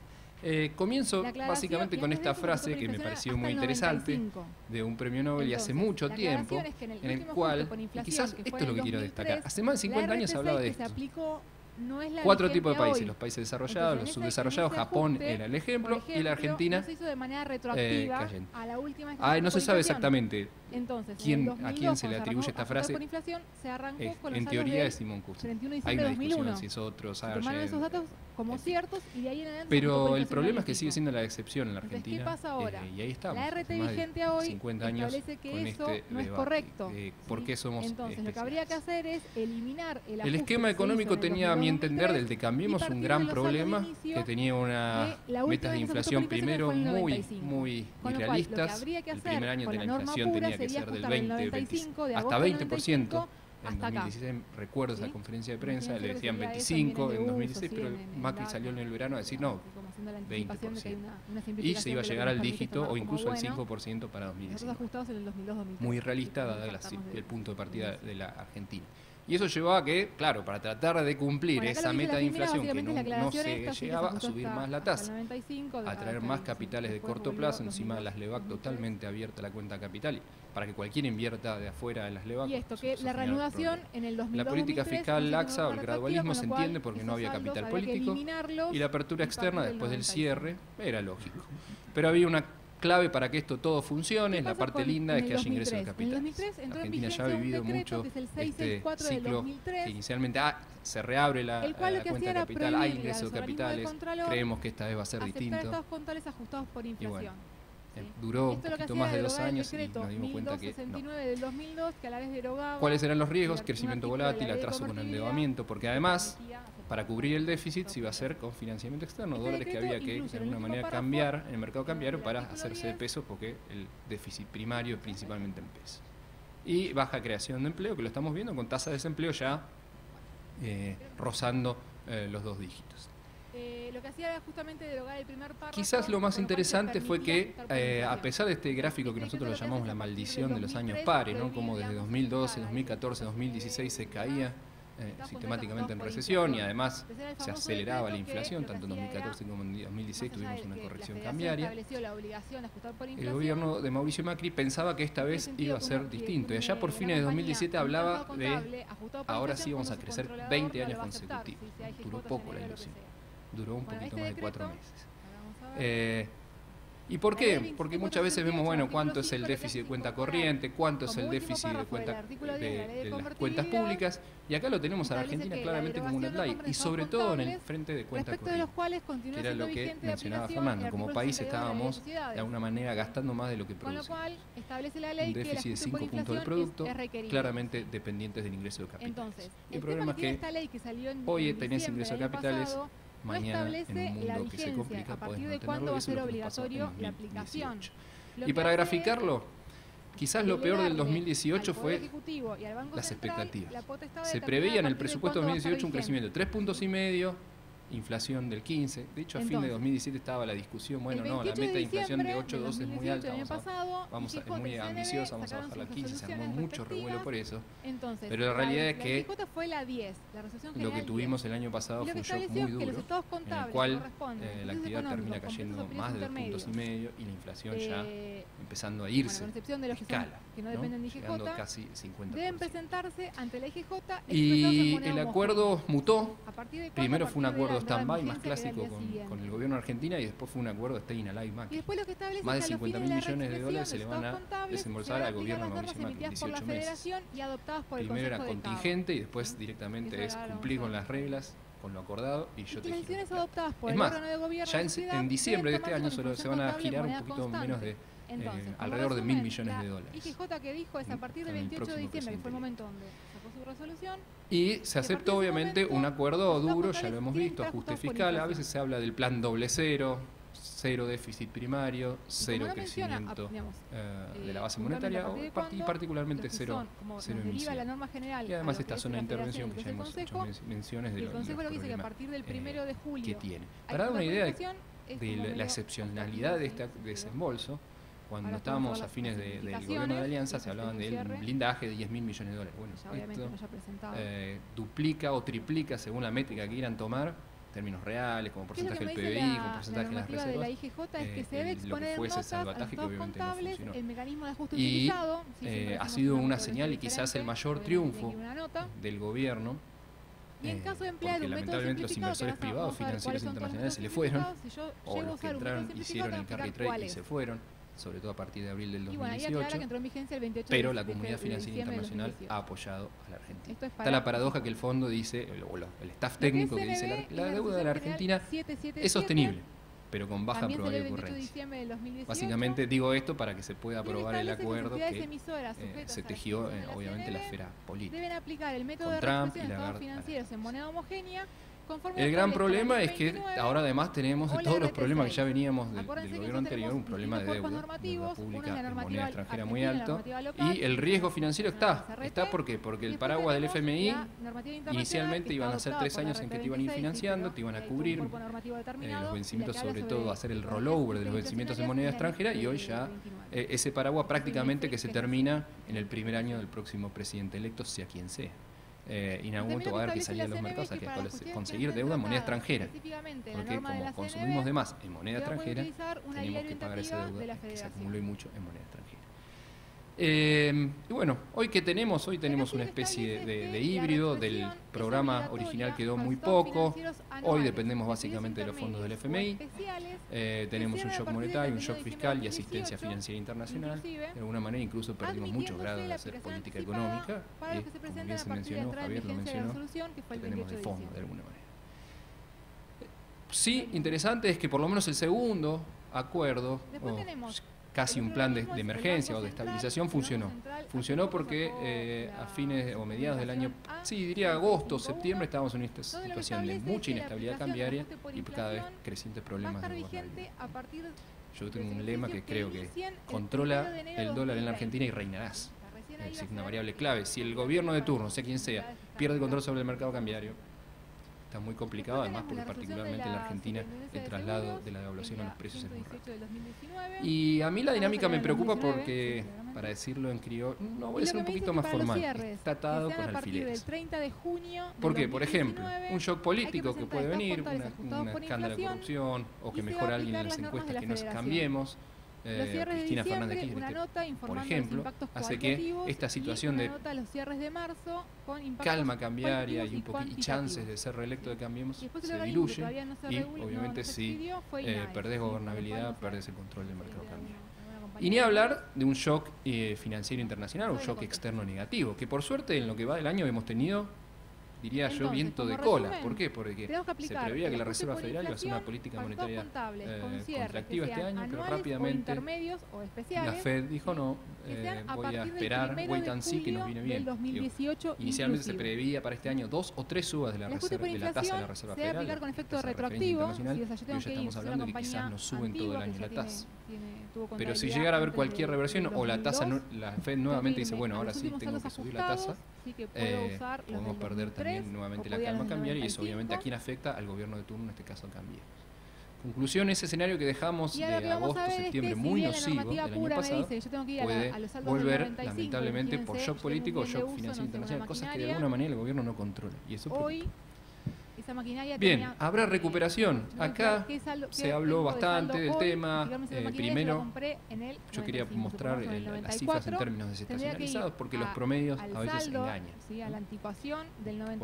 Comienzo La aclaración, básicamente y con antes de esta eso, se frase puso que me inflación pareció hasta muy el interesante 95. de un premio Nobel y hace Entonces, mucho la tiempo, aclaración es que en el en el último cual, ajuste por y inflación, quizás que esto fue es lo en que el quiero 2003, destacar, hace más de 50 años se hablaba de que se esto. aplicó no es la 4 vigente tipos de países, hoy. los países desarrollados, Entonces, los en ese subdesarrollados, Japón ajuste, era el por ejemplo, y la Argentina no se hizo de manera retroactiva cayendo. a la última vez que No se por sabe inflación. exactamente Entonces, quién, en el a 2002, quién se le cuando atribuye arrancó esta ajustar frase. por inflación, se arrancó con los En saldos teoría del es Simón Kuznets. 31 de Hay diciembre una de discusión 2001. si es otro, Se tomaron Sargent, esos datos como en fin. ciertos y de ahí en adelante. Pero el problema es que sigue siendo la excepción en la Entonces, Argentina. ¿qué pasa ahora? Y ahí estamos. La hace RT más de vigente hoy 50 años establece que con eso este no es debate correcto. de por qué somos Entonces, lo que habría que especiales. hacer es eliminar el El ajuste esquema que se económico hizo en el tenía, a mi 2002-2003, entender, del de y Cambiemos partir un de gran los saldos de problema, inicio que tenía unas de la última metas de vez que se ajustó inflación por inflación primero fue en el muy 95. muy Con lo cual, lo que irrealistas. habría que El hacer primer año con de la la norma inflación pura tenía que sería ser del ajustar el 20, 95 de hasta agosto del 20%. 95 En hasta acá. 2016 recuerdo esa ¿Sí? conferencia de prensa, Imagínense le lo que decían sería eso 25 nivel en de 2016, uso, pero sí, en Macri datos, salió en el verano a decir no, como haciendo la anticipación de que hay una y se simplificación iba a de lo que llegar nos al permite dígito tomar o como incluso al bueno. 5% para Nosotros 2019. ajustados en el 2002-2003. Muy realista Y dada saltamos el punto de partida 2015. de la Argentina. Y eso llevó a que, claro, para tratar de cumplir Bueno, acá esa lo que dice meta la de Argentina, inflación que básicamente, la no aclaración se esta sí que llegaba, se a ajustó subir hasta- más la hasta el tasa, 95, a traer acá más dice, capitales de después corto volvió plazo, encima 2002, las LEVAC 2003. totalmente abierta la cuenta capital, para que cualquiera invierta de afuera en las LEVAC. Y esto, eso que la genera reanudación problemas. en el 2002-2003 La política fiscal laxa o el gradualismo se entiende porque no esos había saldos capital había que político eliminarlos y la apertura a partir externa del después del 95. cierre era lógico. Pero había una clave para que esto todo funcione, ¿Qué la pasó parte con- linda en es el que haya ingresos de 2003? En el capitales. 2003 entró en Argentina ya ha vigencia un vivido decreto mucho que es el este 664 del ciclo 2003, que inicialmente se reabre la, el cual la lo que cuenta hacía era capital, hay prohibirle a ingresos los de organismos de capitales, Contralor creemos que esta vez va a ser aceptar distinto. estados contables ajustados por inflación. ¿sí? Duró un Esto lo que poquito hacía más era de 2 derogar el años y decreto nos dimos cuenta que no. 1269 del 2002, que a la vez derogaba ¿Cuáles eran los el riesgos? artículo Crecimiento de la volátil, ley de atraso con convertibilidad, endeudamiento, porque que además permitía aceptar para cubrir el déficit se iba a hacer con financiamiento externo, Este dólares que decreto había que incluye de en el alguna último manera párrafo cambiar en el mercado cambiario del para artículo hacerse de 10. pesos porque el déficit primario es principalmente en pesos. Y baja creación de empleo, que lo estamos viendo con tasa de desempleo ya rozando los 2 dígitos. Lo que hacía era justamente derogar el primer párrafo. Quizás lo más con lo cual se interesante fue permitía que, aceptar por a inflación. pesar de este gráfico que nosotros lo llamamos la maldición de los años pares, ¿no? Como desde 2012, 2014, 2016 se caía sistemáticamente en recesión y además se aceleraba la inflación, tanto en 2014 como en 2016 tuvimos una corrección cambiaria. El gobierno de Mauricio Macri pensaba que esta vez iba a ser distinto y allá por fines de 2017 hablaba de ahora sí vamos a crecer 20 años consecutivos. Duró poco la ilusión, duró un poquito más de 4 meses. ¿Y por qué? Porque muchas veces vemos, bueno, cuánto es el déficit de cuenta corriente, cuánto es el déficit de cuenta de las cuentas públicas, y acá lo tenemos a la Argentina claramente como un outlier, y sobre todo en el frente de cuenta corriente, que era lo que mencionaba Fernando. Como país estábamos de alguna manera gastando más de lo que producimos. Un déficit de 5 puntos del producto, claramente dependientes del ingreso de capitales. El problema es que hoy tenés ingreso de capitales, mañana en un mundo que se complica podés no tenerlo, y eso es lo que nos pasó en 2018. Y para graficarlo, quizás lo peor del 2018 fue las expectativas. Se preveía en el presupuesto 2018 un crecimiento de 3,5 puntos, inflación del 15. De hecho, a fin de 2017 estaba la discusión, bueno, no, la meta de inflación de 8,2 es muy alta, es muy ambiciosa, vamos a bajarla a 15, se armó mucho revuelo por eso. Pero la realidad es que lo que tuvimos el año pasado fue un shock muy duro, en el cual la actividad termina cayendo más de 2,5 puntos y la inflación ya empezando a irse, escala, llegando a casi 50%. Deben presentarse ante la IGJ y el acuerdo mutó. Primero fue un acuerdo stand-by más clásico con el gobierno de Argentina y después fue un acuerdo stay in alive Macri. Más de 50.000 millones de dólares se le van a desembolsar al gobierno de Mauricio Macri en 18 meses. Primero era contingente y después directamente es cumplir con las reglas, con lo acordado y yo te giro. Es más, ya en diciembre de este año solo se van a girar un poquito menos de alrededor de 1.000 millones de dólares. IGJ que dijo es a partir del 28 de diciembre, que fue el momento donde sacó su resolución. Y se aceptó obviamente un acuerdo duro, ya lo hemos visto, ajuste fiscal, a veces se habla del plan doble cero, cero déficit primario, cero crecimiento de la base monetaria y particularmente cero emisión. Y además esta zona de intervención que ya hemos hecho menciones de los problemas que tiene. Para dar una idea de la excepcionalidad de este desembolso, cuando estábamos a fines del gobierno de Alianza se hablaban del blindaje de 10.000 millones de dólares. Bueno, esto duplica o triplica según la métrica que quieran tomar términos reales, como porcentaje del PBI, como porcentaje de las reservas. De la IGJ es que se debe exponer en notas salvataje, que obviamente no contables, funcionó. el mecanismo de ajuste Y utilizado. ha sido una señal y quizás el mayor triunfo del gobierno, y en caso de emplear porque un método lamentablemente los inversores privados financieros internacionales se le fueron, o los que entraron hicieron el carry trade y se fueron, sobre todo a partir de abril del 2018, pero la comunidad financiera internacional ha apoyado a la Argentina. Está la paradoja que el fondo dice, o el staff técnico que dice, la deuda de la Argentina es sostenible, pero con baja probabilidad de ocurrencia. Básicamente digo esto para que se pueda aprobar el acuerdo que se tejió obviamente en la esfera política. Deben aplicar el método con de Trump y reposición de estados Lagarde. financieros en moneda homogénea. El gran problema es que ahora además tenemos todos los problemas que ya veníamos del gobierno anterior, un problema de deuda pública en moneda extranjera muy alto, y el riesgo financiero está ¿por qué? Porque el paraguas del FMI inicialmente iban a ser 3 años en que te iban a ir financiando, te iban a cubrir los vencimientos, sobre todo hacer el rollover de los vencimientos en moneda extranjera, y hoy ya ese paraguas prácticamente que se termina en el primer año del próximo presidente electo, sea quien sea. Y en algún momento va a haber que salir a los mercados a que conseguir deuda en moneda extranjera, porque como consumimos de más en moneda extranjera, tenemos que pagar esa deuda que se acumuló y mucho en moneda extranjera. Y bueno, hoy tenemos una especie de híbrido. Del programa original quedó muy poco. Hoy dependemos básicamente de los fondos del FMI. Tenemos un shock monetario, un shock fiscal y asistencia financiera internacional. De alguna manera incluso perdimos muchos grados de hacer política económica. Como bien se mencionó, Javier lo mencionó, dependemos del fondo de alguna manera. Sí, interesante es que por lo menos el segundo acuerdo, casi un plan de emergencia o de estabilización, funcionó. Funcionó porque a fines o mediados del año, diría agosto, septiembre, estábamos en una situación de mucha inestabilidad cambiaria y cada vez crecientes problemas de gobernabilidad. Yo tengo un lema que creo que controla el dólar en la Argentina y reinarás. Es decir, una variable clave. Si el gobierno de turno, sea quien sea, pierde el control sobre el mercado cambiario, está muy complicado, además porque particularmente en la Argentina el traslado de la devaluación a los precios es muy rápido. Y a mí la dinámica me preocupa porque, para decirlo en criollo, voy a ser un poquito más formal, está atado con alfileres. ¿Por qué? Por ejemplo, un shock político que puede venir, un escándalo de corrupción, o que mejora alguien en las encuestas que nos cambiemos. Cristina Fernández de Kirchner, por ejemplo, hace que esta situación de calma cambiaria y chances de ser reelecto de Cambiemos se diluye, y obviamente si perdés gobernabilidad, perdés el control del mercado cambiario. Y ni hablar de un shock financiero internacional, un shock externo negativo, que por suerte en lo que va del año hemos tenido, diría yo, viento de cola. ¿Por qué? Porque se preveía que la Reserva Federal iba a hacer una política monetaria contractiva este año, pero rápidamente la Fed dijo no, voy a esperar, wait and see, que nos viene bien. Inicialmente se preveía para este año 2 o 3 subas de la tasa de la Reserva Federal, con efecto retroactivo, y hoy ya estamos hablando de que quizás no suben todo el año la tasa. Pero si llegara a haber cualquier reversión o la tasa, la Fed nuevamente dice, bueno, ahora sí tengo que subir la tasa, podemos perder también nuevamente la calma cambiaria, y eso obviamente a quién afecta, al gobierno de turno, en este caso Cambiemos. Conclusión, ese escenario que dejamos de agosto, septiembre, muy nocivo del año pasado, puede volver lamentablemente por shock político o shock financiero internacional, cosas que de alguna manera el gobierno no controla, y eso preocupa. Bien, habrá recuperación. Acá se habló bastante del tema. Primero, yo quería mostrar las cifras en términos desestacionalizados, porque los promedios a veces engañan.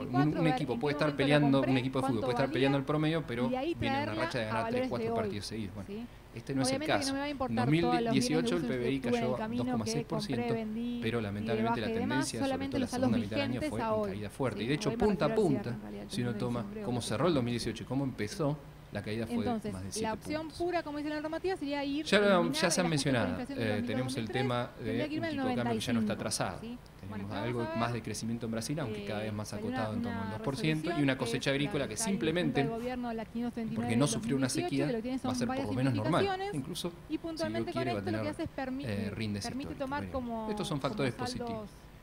Un equipo puede estar peleando, un equipo de fútbol puede estar peleando el promedio, pero viene una racha de ganar 3-4 partidos seguidos. Bueno, este no es el caso. En 2018 el PBI cayó a 2,6%, pero lamentablemente la tendencia, sobre todo la segunda mitad del año, fue en caída fuerte. Y de hecho, punta a punta, si uno toma cómo cerró el 2018 y cómo empezó, la caída fue de más de 7 la opción puntos. pura, como dice la normativa, sería ir... Ya se han mencionado. Tenemos el tema de un tipo de cambio que ya no está trazado. Tenemos algo más de crecimiento en Brasil, aunque cada vez más acotado, en torno al 2%, y una cosecha agrícola que simplemente, porque no sufrió una sequía, va a ser por lo menos normal. Incluso, si lo quiere, va a tener rinde sector. Estos son factores positivos.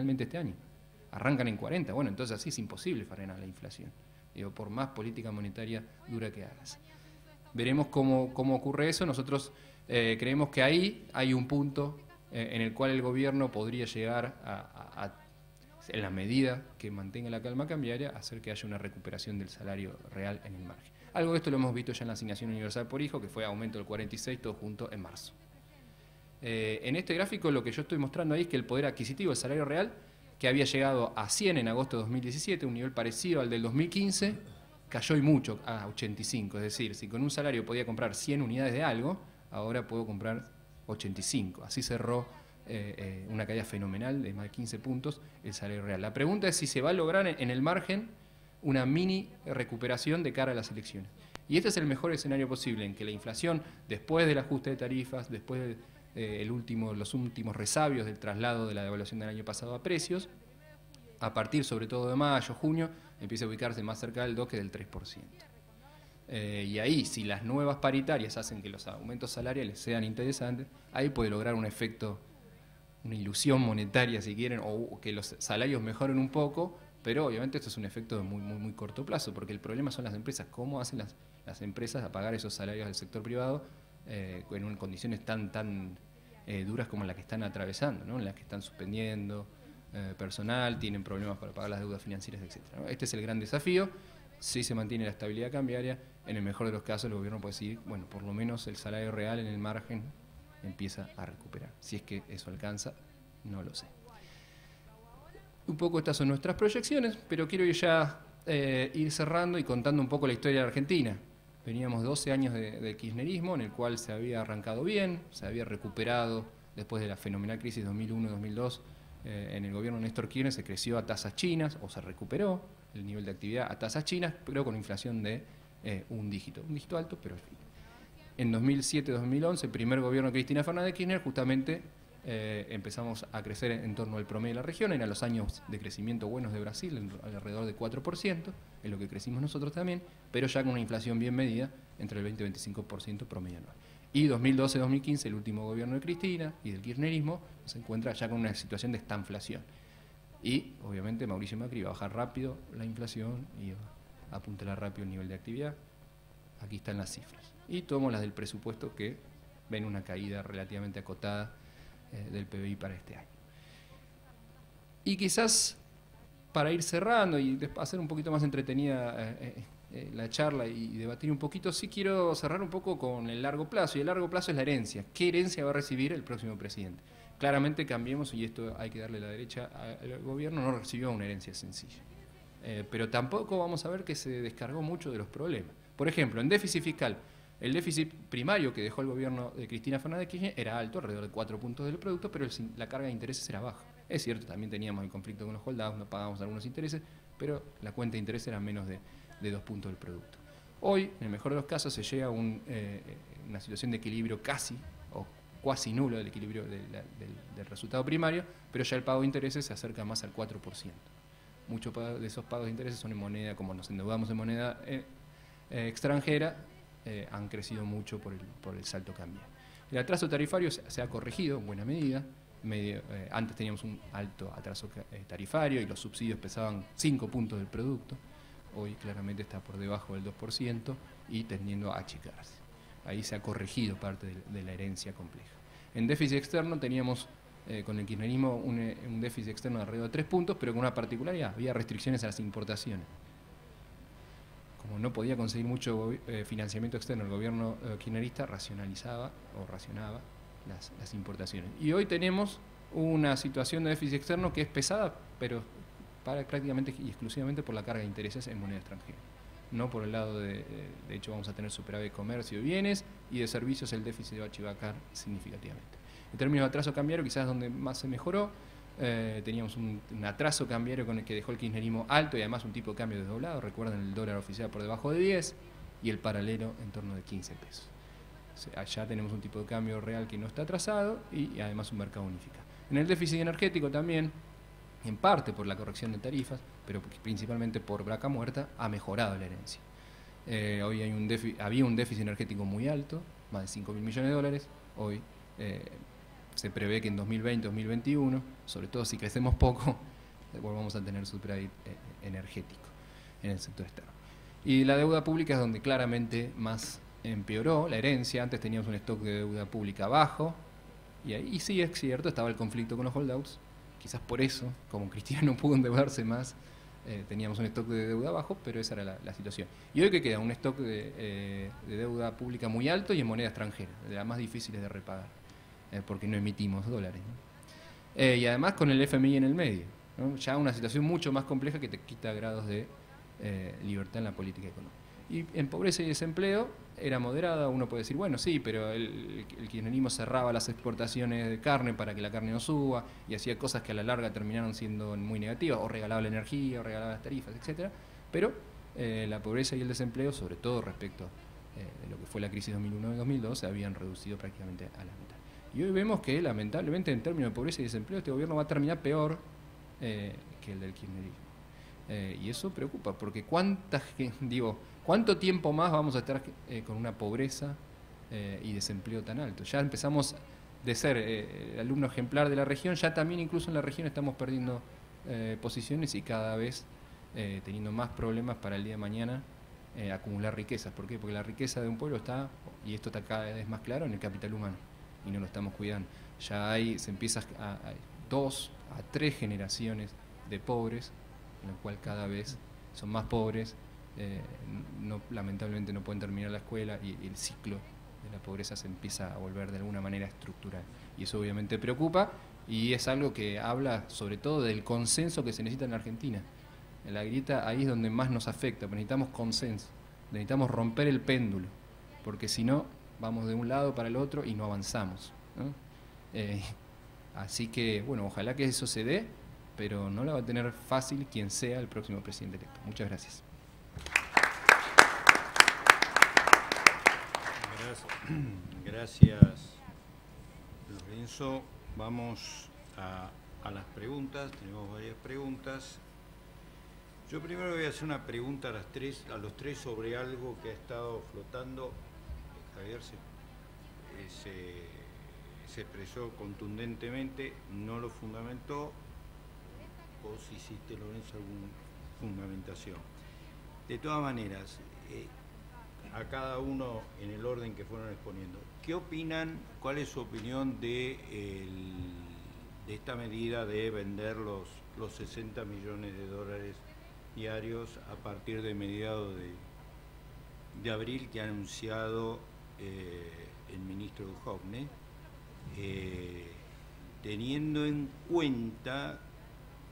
finalmente este año. Arrancan en 40, bueno, entonces así es imposible frenar la inflación. Digo, por más política monetaria dura que hagas. Veremos cómo ocurre eso. Nosotros creemos que ahí hay un punto en el cual el gobierno podría llegar en la medida que mantenga la calma cambiaria, a hacer que haya una recuperación del salario real en el margen. Algo de esto lo hemos visto ya en la asignación universal por hijo, que fue aumento del 46, todo junto en marzo. En este gráfico lo que yo estoy mostrando ahí es que el poder adquisitivo, el salario real, que había llegado a 100 en agosto de 2017, un nivel parecido al del 2015, cayó y mucho a 85. Es decir, si con un salario podía comprar 100 unidades de algo, ahora puedo comprar 85. Así cerró una caída fenomenal de más de 15 puntos el salario real. La pregunta es si se va a lograr en el margen una mini recuperación de cara a las elecciones. Y este es el mejor escenario posible, en que la inflación, después del ajuste de tarifas, después de los últimos resabios del traslado de la devaluación del año pasado a precios, a partir sobre todo de mayo, junio, empieza a ubicarse más cerca del 2 que del 3%. Y ahí, si las nuevas paritarias hacen que los aumentos salariales sean interesantes, ahí puede lograr un efecto, una ilusión monetaria si quieren, o que los salarios mejoren un poco, pero obviamente esto es un efecto de muy corto plazo, porque el problema son las empresas. ¿Cómo hacen las empresas a pagar esos salarios del sector privado en condiciones tan duras como las que están atravesando, ¿no? En las que están suspendiendo personal, tienen problemas para pagar las deudas financieras, etc., ¿no? Este es el gran desafío. Si se mantiene la estabilidad cambiaria, en el mejor de los casos el gobierno puede decir, bueno, por lo menos el salario real en el margen empieza a recuperar. Si es que eso alcanza, no lo sé. Un poco estas son nuestras proyecciones, pero quiero ya ir cerrando y contando un poco la historia de Argentina. Veníamos 12 años de kirchnerismo, en el cual se había arrancado bien, se había recuperado después de la fenomenal crisis 2001-2002. En el gobierno de Néstor Kirchner se creció a tasas chinas, o se recuperó el nivel de actividad a tasas chinas, pero con inflación de un dígito alto, pero al fin. En 2007-2011, el primer gobierno de Cristina Fernández de Kirchner, justamente empezamos a crecer en torno al promedio de la región. Eran los años de crecimiento buenos de Brasil, alrededor de 4%, en lo que crecimos nosotros también, pero ya con una inflación bien medida, entre el 20 y 25% promedio anual. Y 2012-2015, el último gobierno de Cristina y del kirchnerismo, se encuentra ya con una situación de estanflación. Y, obviamente, Mauricio Macri va a bajar rápido la inflación y va a apuntalar rápido el nivel de actividad. Aquí están las cifras. Y tomamos las del presupuesto, que ven una caída relativamente acotada del PBI para este año. Y quizás, para ir cerrando y hacer un poquito más entretenida la charla y debatir un poquito, sí quiero cerrar un poco con el largo plazo. Y el largo plazo es la herencia. ¿Qué herencia va a recibir el próximo presidente? Claramente Cambiemos, y esto hay que darle la derecha al gobierno, no recibió una herencia sencilla. Pero tampoco vamos a ver que se descargó mucho de los problemas. Por ejemplo, en déficit fiscal, el déficit primario que dejó el gobierno de Cristina Fernández de Kirchner era alto, alrededor de 4 puntos del producto, pero la carga de intereses era baja. Es cierto, también teníamos el conflicto con los holdouts, no pagábamos algunos intereses, pero la cuenta de intereses era menos de 2 puntos del producto. Hoy, en el mejor de los casos, se llega a una situación de equilibrio casi o cuasi nulo del equilibrio del resultado primario, pero ya el pago de intereses se acerca más al 4%. Muchos de esos pagos de intereses son en moneda, como nos endeudamos en moneda extranjera, han crecido mucho por el salto cambiario. El atraso tarifario se ha corregido en buena medida. Antes teníamos un alto atraso tarifario y los subsidios pesaban 5 puntos del producto. Hoy claramente está por debajo del 2% y tendiendo a achicarse. Ahí se ha corregido parte de la herencia compleja. En déficit externo teníamos con el kirchnerismo un déficit externo de alrededor de 3 puntos, pero con una particularidad: había restricciones a las importaciones. Como no podía conseguir mucho financiamiento externo, el gobierno kirchnerista racionaba las importaciones. Y hoy tenemos una situación de déficit externo que es pesada, pero prácticamente y exclusivamente por la carga de intereses en moneda extranjera. No por el lado de hecho vamos a tener superávit de comercio de bienes, y de servicios el déficit va a achicar significativamente. En términos de atraso cambiario, quizás donde más se mejoró, teníamos un atraso cambiario con el que dejó el kirchnerismo alto, y además un tipo de cambio desdoblado. Recuerden, el dólar oficial por debajo de 10 y el paralelo en torno de 15 pesos. O sea, allá tenemos un tipo de cambio real que no está atrasado y además un mercado unificado. En el déficit energético también, en parte por la corrección de tarifas, pero principalmente por vaca muerta, ha mejorado la herencia. Hoy había un déficit energético muy alto, más de 5.000 millones de dólares. Hoy se prevé que en 2020-2021, sobre todo si crecemos poco, volvamos a tener superávit energético en el sector externo. Y la deuda pública es donde claramente más empeoró la herencia. Antes teníamos un stock de deuda pública bajo, y ahí sí es cierto, estaba el conflicto con los holdouts. Quizás por eso, como Cristina no pudo endeudarse más, teníamos un stock de deuda bajo, pero esa era la situación. ¿Y hoy qué queda? Un stock de deuda pública muy alto y en moneda extranjera, de las más difíciles de repagar, porque no emitimos dólares, ¿no? Y además con el FMI en el medio, ¿no? Ya una situación mucho más compleja que te quita grados de libertad en la política económica. Y en pobreza y desempleo era moderada, uno puede decir, bueno, sí, pero el kirchnerismo cerraba las exportaciones de carne para que la carne no suba y hacía cosas que a la larga terminaron siendo muy negativas, o regalaba la energía, o regalaba las tarifas, etcétera. Pero la pobreza y el desempleo, sobre todo respecto de lo que fue la crisis 2001 y 2002, se habían reducido prácticamente a la mitad. Y hoy vemos que, lamentablemente, en términos de pobreza y desempleo, este gobierno va a terminar peor que el del kirchnerismo. Y eso preocupa, porque ¿cuánto tiempo más vamos a estar con una pobreza y desempleo tan alto? Ya empezamos de ser el alumno ejemplar de la región, ya también incluso en la región estamos perdiendo posiciones y cada vez teniendo más problemas para el día de mañana acumular riquezas. ¿Por qué? Porque la riqueza de un pueblo está, y esto está cada vez más claro, en el capital humano, y no lo estamos cuidando. Ya se empieza a 2 a 3 generaciones de pobres, en lo cual cada vez son más pobres, lamentablemente no pueden terminar la escuela y el ciclo de la pobreza se empieza a volver de alguna manera estructural. Y eso obviamente preocupa y es algo que habla sobre todo del consenso que se necesita en la Argentina. En la grieta ahí es donde más nos afecta, necesitamos consenso, necesitamos romper el péndulo, porque si no vamos de un lado para el otro y no avanzamos, ¿no? Así que, bueno, ojalá que eso se dé, pero no la va a tener fácil quien sea el próximo presidente electo. Muchas gracias. Gracias, Lorenzo. Vamos a las preguntas. Tenemos varias preguntas. Yo primero voy a hacer una pregunta a los tres sobre algo que ha estado flotando. Javier se expresó contundentemente, no lo fundamentó. O si hiciste, Lorenzo, alguna fundamentación. De todas maneras, a cada uno en el orden que fueron exponiendo, ¿qué opinan? ¿Cuál es su opinión de esta medida de vender los 60 millones de dólares diarios a partir de mediados de abril que ha anunciado el ministro Duhovne, teniendo en cuenta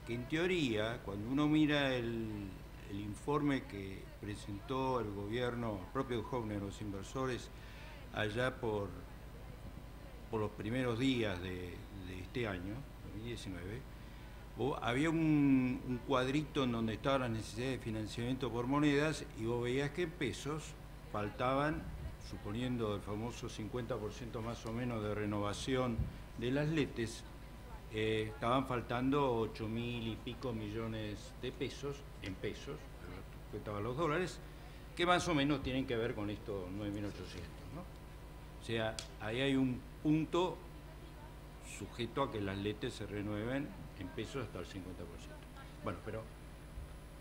que en teoría, cuando uno mira el informe que presentó el gobierno, el propio Duhovne, a los inversores, allá por los primeros días de este año, 2019, había un cuadrito en donde estaban las necesidades de financiamiento por monedas y vos veías que en pesos faltaban, suponiendo el famoso 50% más o menos de renovación de las LETES, estaban faltando 8.000 y pico millones de pesos, en pesos, estaban los dólares, que más o menos tienen que ver con estos 9.800, ¿no? O sea, ahí hay un punto sujeto a que las LETES se renueven en pesos hasta el 50%. Bueno, pero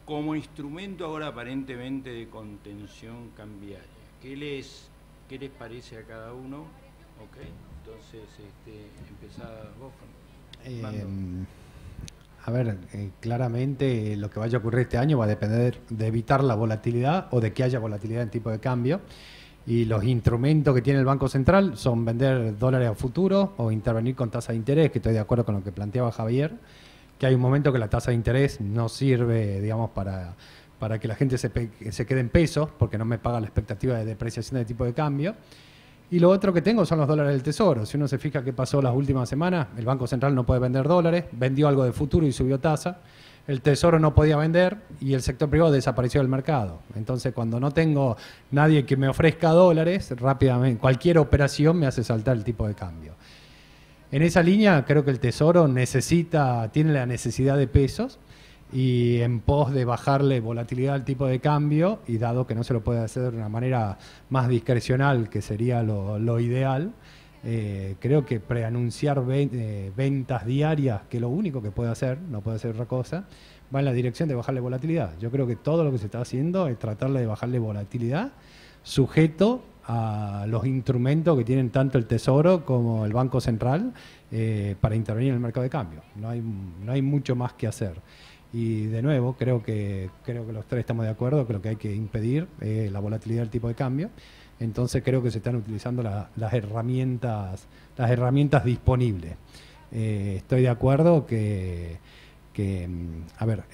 como instrumento ahora aparentemente de contención cambiaria, ¿qué les parece a cada uno? Ok, entonces empezá vos con... A ver, claramente lo que vaya a ocurrir este año va a depender de evitar la volatilidad o de que haya volatilidad en tipo de cambio. Y los instrumentos que tiene el Banco Central son vender dólares a futuro o intervenir con tasa de interés, que estoy de acuerdo con lo que planteaba Javier, que hay un momento que la tasa de interés no sirve, digamos, para que la gente se quede en pesos, porque no me paga la expectativa de depreciación de tipo de cambio. Y lo otro que tengo son los dólares del Tesoro. Si uno se fija qué pasó las últimas semanas, el Banco Central no puede vender dólares, vendió algo de futuro y subió tasa. El Tesoro no podía vender y el sector privado desapareció del mercado. Entonces, cuando no tengo nadie que me ofrezca dólares, rápidamente cualquier operación me hace saltar el tipo de cambio. En esa línea, creo que el Tesoro tiene la necesidad de pesos y en pos de bajarle volatilidad al tipo de cambio, y dado que no se lo puede hacer de una manera más discrecional, que sería lo ideal, creo que preanunciar ventas diarias, que lo único que puede hacer, no puede hacer otra cosa, va en la dirección de bajarle volatilidad. Yo creo que todo lo que se está haciendo es tratarle de bajarle volatilidad, sujeto a los instrumentos que tienen tanto el Tesoro como el Banco Central para intervenir en el mercado de cambio. No hay mucho más que hacer. Y de nuevo, creo que los tres estamos de acuerdo, creo que hay que impedir la volatilidad del tipo de cambio. Entonces creo que se están utilizando las herramientas disponibles. Estoy de acuerdo que a ver,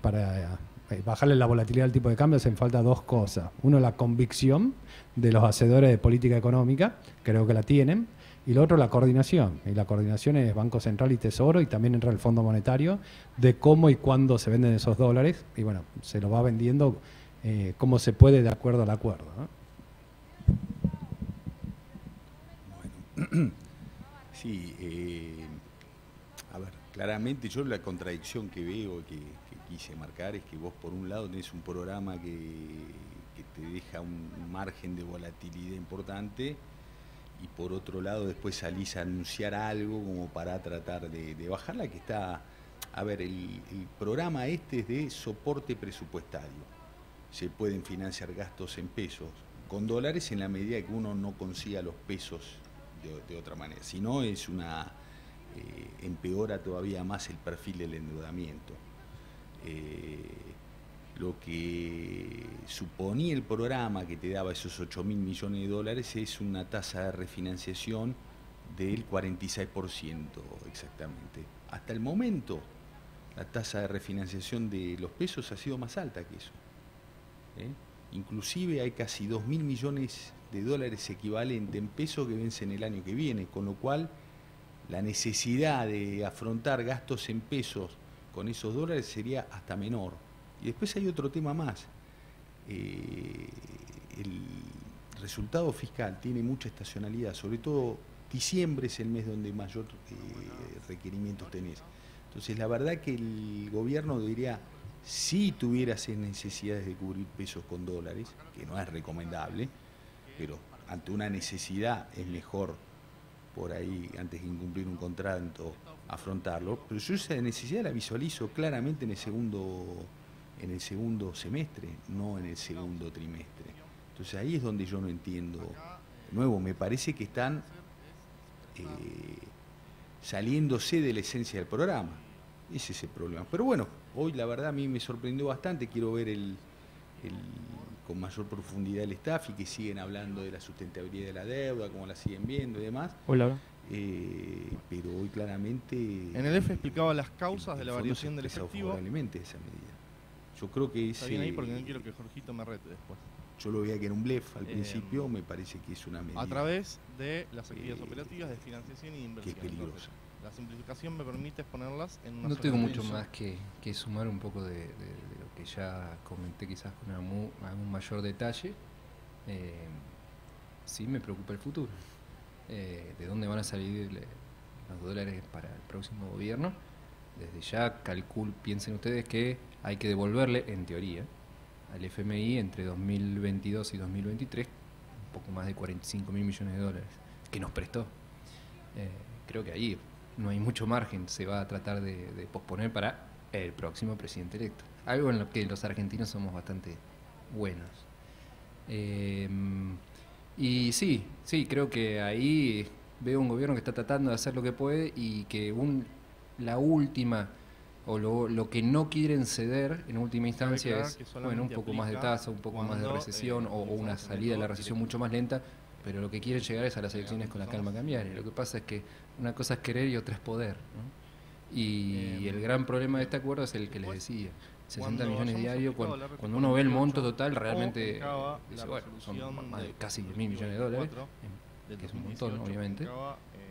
para bajarle la volatilidad del tipo de cambio hacen falta dos cosas. Uno, la convicción de los hacedores de política económica, creo que la tienen. Y lo otro, la coordinación. Y la coordinación es Banco Central y Tesoro, y también entra el Fondo Monetario, de cómo y cuándo se venden esos dólares. Y bueno, se lo va vendiendo como se puede de acuerdo al acuerdo, ¿no? Bueno, sí, a ver, claramente yo la contradicción que veo, que quise marcar, es que vos por un lado tenés un programa que te deja un margen de volatilidad importante, y por otro lado después salís a anunciar algo como para tratar de bajarla, que está, a ver, el programa este es de soporte presupuestario. Se pueden financiar gastos en pesos con dólares en la medida que uno no consiga los pesos de otra manera. Si no, es empeora todavía más el perfil del endeudamiento. Lo que suponía el programa que te daba esos 8.000 millones de dólares es una tasa de refinanciación del 46% exactamente. Hasta el momento, la tasa de refinanciación de los pesos ha sido más alta que eso. Inclusive hay casi 2.000 millones de dólares equivalente en pesos que vencen el año que viene, con lo cual la necesidad de afrontar gastos en pesos con esos dólares sería hasta menor. Y después hay otro tema más. El resultado fiscal tiene mucha estacionalidad, sobre todo diciembre es el mes donde mayor requerimientos tenés. Entonces la verdad que el gobierno debería, si tuviera esas necesidades de cubrir pesos con dólares, que no es recomendable, pero ante una necesidad es mejor por ahí, antes de incumplir un contrato, afrontarlo. Pero yo esa necesidad la visualizo claramente en el segundo semestre, no en el segundo trimestre. Entonces ahí es donde yo no entiendo. De nuevo, me parece que están saliéndose de la esencia del programa. Ese es el problema. Pero bueno, hoy la verdad a mí me sorprendió bastante. Quiero ver con mayor profundidad el staff y que siguen hablando de la sustentabilidad de la deuda, cómo la siguen viendo y demás. Hola. Pero hoy claramente... En el F explicaba las causas de la variación del efectivo. Favorablemente esa medida. Yo creo que Está bien ahí porque no quiero que Jorgito me rete después. Yo lo veía que era un blef al principio, me parece que es una medida... A través de las actividades operativas de financiación y de inversión. Que es peligrosa. Entonces, la simplificación me permite exponerlas en una No sola tengo mucho dimensión. más que sumar un poco de lo que ya comenté, quizás con algún mayor detalle. Sí me preocupa el futuro. ¿De dónde van a salir los dólares para el próximo gobierno? Desde ya piensen ustedes que hay que devolverle, en teoría, al FMI entre 2022 y 2023 un poco más de 45.000 millones de dólares que nos prestó. Creo que ahí no hay mucho margen, se va a tratar de posponer para el próximo presidente electo. Algo en lo que los argentinos somos bastante buenos. Y sí, creo que ahí veo un gobierno que está tratando de hacer lo que puede y que la última, o lo que no quieren ceder en última instancia es, bueno, un poco más de tasa, un poco más de recesión o una salida de la recesión mucho más lenta, pero lo que quieren llegar es a las elecciones con la calma cambiaria. Lo que pasa es que una cosa es querer y otra es poder, ¿no? Y el gran problema de este acuerdo es el que les decía, 60 millones diarios, cuando uno ve el monto total realmente dice, bueno, son más de casi 10.000 millones de dólares, que es un montón obviamente,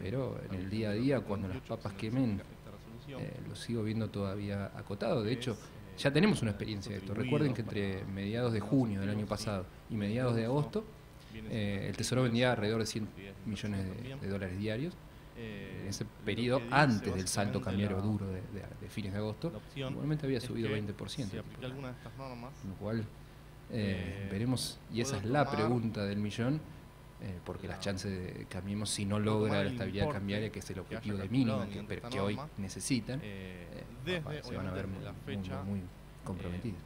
pero en el día a día cuando las papas quemen lo sigo viendo todavía acotado. De hecho, ya tenemos una experiencia de esto. Recuerden que entre mediados de junio del año pasado y mediados de agosto el Tesoro vendía alrededor de 100 millones de dólares diarios. En ese periodo, antes del salto cambiario duro de fines de agosto, igualmente había subido 20%. Lo cual veremos, y esa es la pregunta del millón, porque las chances de Cambiemos, si no logra la estabilidad cambiaria, que es el objetivo de mínima que hoy necesitan, se van a ver muy comprometidas.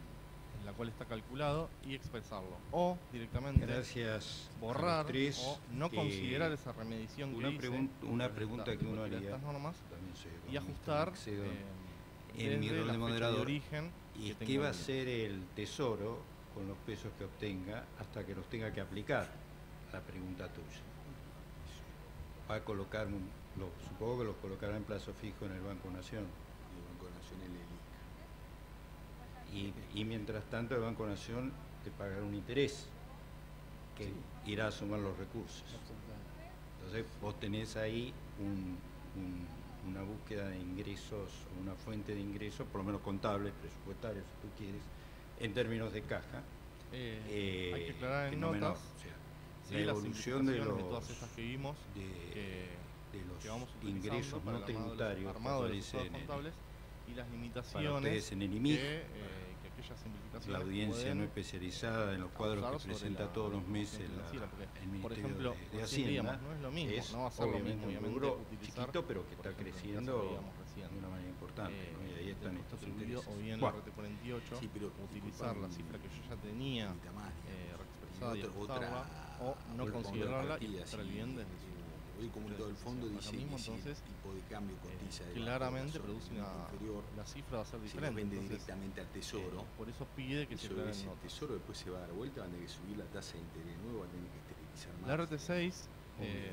La cual está calculado y expresarlo o directamente borrar o no considerar esa remediación que una pregunta que uno haría estas normas y ajustar en mi rol de moderador. Origen ¿Y qué va a hacer el Tesoro con los pesos que obtenga hasta que los tenga que aplicar? La pregunta tuya. Va a colocar, supongo que los colocará en plazo fijo en el Banco Nación. El Banco Nación el ILIC. Y mientras tanto el Banco Nación te pagará un interés que irá a sumar los recursos. Entonces vos tenés ahí una búsqueda de ingresos, una fuente de ingresos, por lo menos contables, presupuestarios, si tú quieres, en términos de caja. Hay que aclarar en no notas, menor. O sea, la evolución de todas estas que vimos, de los vamos ingresos no tributarios armado de los contables y las limitaciones para ustedes en el IMIC, que aquellas simplificaciones la audiencia no especializada en los cuadros que presenta todos los meses el Ministerio por ejemplo, de Hacienda, no es lo mismo, es no va a ser lo mismo, obviamente un obviamente, rubro utilizar, chiquito, pero que está creciendo recién, de una manera importante, ¿no? Y ahí están estos intereses. O bien la RT48, sí, pero utilizar la cifra que yo ya tenía reexpresada y ajustarla, o no otra considerarla y partida, estar bien desde su... Hoy comunicado del fondo dice que entonces, el tipo de cambio cotiza claramente produce inferior, la cifra va a ser diferente. Se vende directamente al Tesoro. Por eso pide que se aclaren notas. El Tesoro después se va a dar vuelta, van a tener que subir la tasa de interés nuevo, van a tener que esterilizar más. La RT6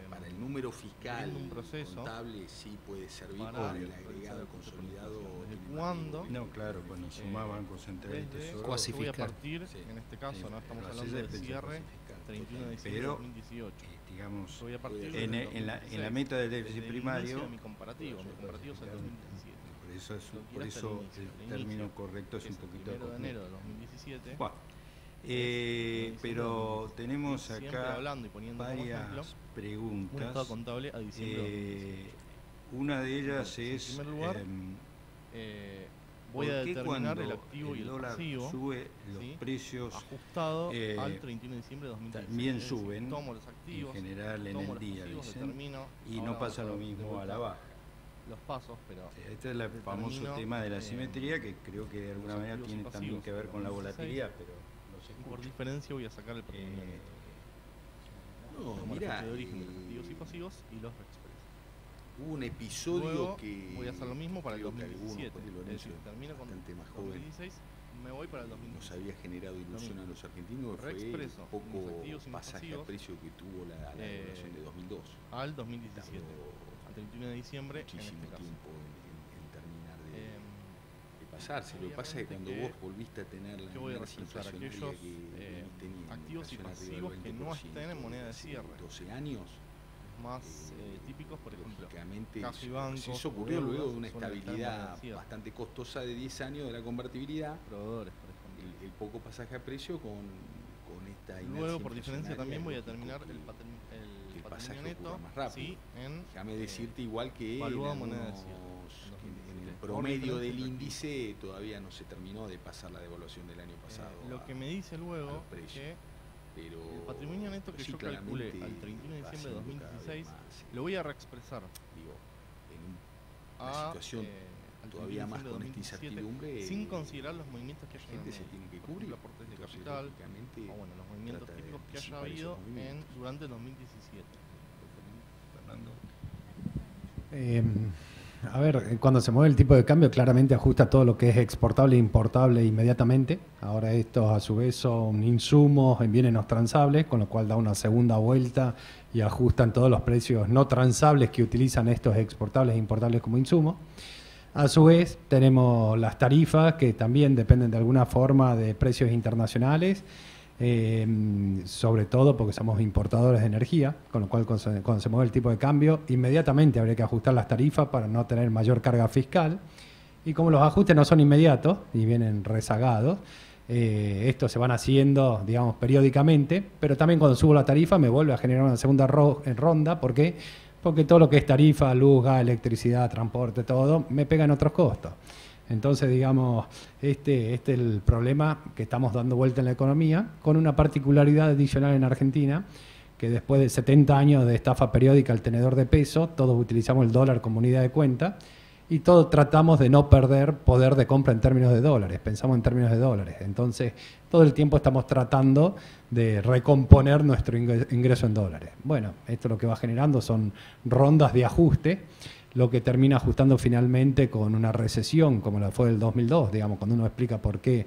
para el número fiscal un proceso contable sí puede servir para el agregado consolidado. ¿Desde cuándo? No, claro, cuando suma Banco Central y Tesoro. Cuasi voy a partir, en este caso, no estamos hablando de cierre 31 de diciembre de 2018. Digamos, voy a partir en la meta del déficit primario. Mi comparativo es el 2017. Por eso el término correcto es un poquito el 1 de enero de 2017. Bueno, pero tenemos acá varias preguntas. Un estado contable a diciembre. Una de ellas es, en primer lugar, voy a determinar el activo y el pasivo, sube los precios ajustado al 31 de diciembre de 2016. También suben, tomo los activos, en general en el día, dicen, y no pasa lo mismo a la baja. Los pasos, pero este es el famoso tema de la simetría, que creo que de alguna manera tiene también que ver con la volatilidad, pero no sé. Por diferencia voy a sacar el patrimonio. Mira, de origen de los activos y pasivos y los reexpreso. Hubo un episodio luego, que voy a hacer lo mismo para el 2017. Es decir, termino con más joven, 2016, me voy para el 2017. Nos había generado ilusión a los argentinos, fue el poco pasaje a precio que tuvo la evaluación de 2002. Al 2017, al 31 de diciembre, muchísimo en este caso. tiempo en terminar de pasarse. Lo que pasa es que cuando vos volviste a tener la inercia inflacionaria que tenías, activos y pasivos que no estén en moneda de cierre. 12 años. Más típicos, por ejemplo, caso y bancos. Eso ocurrió luego de una estabilidad bastante costosa de 10 años de la convertibilidad. Proveedores, por ejemplo. El poco pasaje a precio con esta inercia. Luego, por diferencia, también voy a terminar el pasaje neto más rápido. Sí, déjame decirte igual que en el promedio del índice todavía no se terminó de pasar la devaluación del año pasado. Lo que me dice lugo que pero el patrimonio neto que yo calculé al 31 de diciembre de 2016 lo voy a reexpresar. Digo, en una situación todavía más con esta incertidumbre, sin considerar los movimientos que haya gente se tiene que cubrir, los aportes de capital, o bueno, los movimientos típicos que haya habido durante el 2017. Fernando. A ver, cuando se mueve el tipo de cambio, claramente ajusta todo lo que es exportable e importable inmediatamente. Ahora estos a su vez son insumos en bienes no transables, con lo cual da una segunda vuelta y ajustan todos los precios no transables que utilizan estos exportables e importables como insumos. A su vez tenemos las tarifas que también dependen de alguna forma de precios internacionales, sobre todo porque somos importadores de energía, con lo cual cuando se mueve el tipo de cambio, inmediatamente habría que ajustar las tarifas para no tener mayor carga fiscal. Y como los ajustes no son inmediatos y vienen rezagados, estos se van haciendo, digamos, periódicamente, pero también cuando subo la tarifa me vuelve a generar una segunda ronda. ¿Por qué? Porque todo lo que es tarifa, luz, gas, electricidad, transporte, todo, me pega en otros costos. Entonces, digamos, este es el problema que estamos dando vuelta en la economía, con una particularidad adicional en Argentina, que después de 70 años de estafa periódica al tenedor de peso, todos utilizamos el dólar como unidad de cuenta y todos tratamos de no perder poder de compra en términos de dólares, pensamos en términos de dólares. Entonces, todo el tiempo estamos tratando de recomponer nuestro ingreso en dólares. Bueno, esto lo que va generando son rondas de ajuste. lo que termina ajustando finalmente con una recesión como la fue del 2002, digamos, cuando uno explica por qué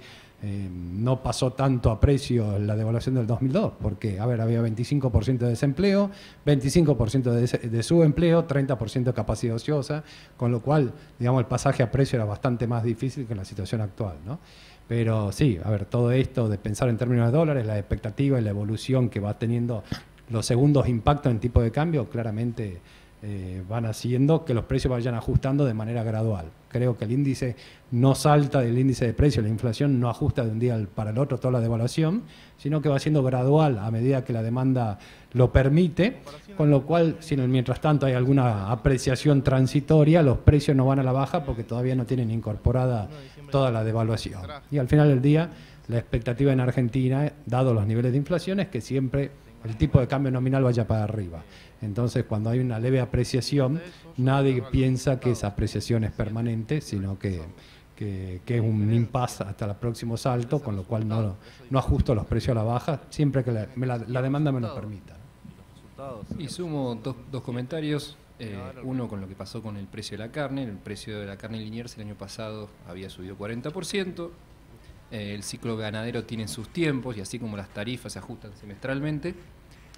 no pasó tanto a precio la devaluación del 2002, porque, a ver, había 25% de desempleo, 25% de subempleo, 30% de capacidad ociosa, con lo cual, digamos, el pasaje a precio era bastante más difícil que en la situación actual, ¿no? Pero sí, a ver, todo esto de pensar en términos de dólares, la expectativa y la evolución que va teniendo los segundos impactos en tipo de cambio, claramente van haciendo que los precios vayan ajustando de manera gradual. Creo que el índice no salta del índice de precios, la inflación no ajusta de un día para el otro toda la devaluación, sino que va siendo gradual a medida que la demanda lo permite, con lo cual, si en el mientras tanto hay alguna apreciación transitoria, los precios no van a la baja porque todavía no tienen incorporada toda la devaluación. Y al final del día, la expectativa en Argentina, dado los niveles de inflación, es que siempre el tipo de cambio nominal vaya para arriba. Entonces, cuando hay una leve apreciación, nadie piensa que esa apreciación es permanente, sino que es un impasse hasta el próximo salto, con lo cual no ajusto los precios a la baja, siempre que la demanda me lo permita. Y sumo dos comentarios. Uno con lo que pasó con el precio de la carne. El precio de la carne Liniers el año pasado había subido 40%. El ciclo ganadero tiene sus tiempos y así como las tarifas se ajustan semestralmente,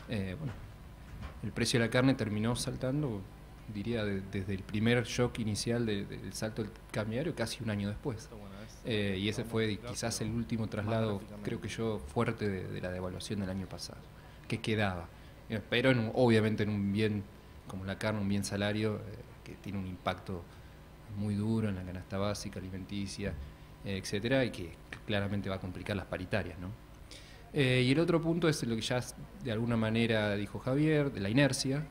el precio de la carne terminó saltando, diría, desde el primer shock inicial del salto del cambiario casi un año después. Y ese fue quizás el último traslado, creo que yo, fuerte de la devaluación del año pasado, que quedaba. Pero obviamente en un bien como la carne, un bien salario, que tiene un impacto muy duro en la canasta básica, alimenticia, etcétera, y que claramente va a complicar las paritarias, ¿no? Y el otro punto es lo que ya de alguna manera dijo Javier, de la inercia,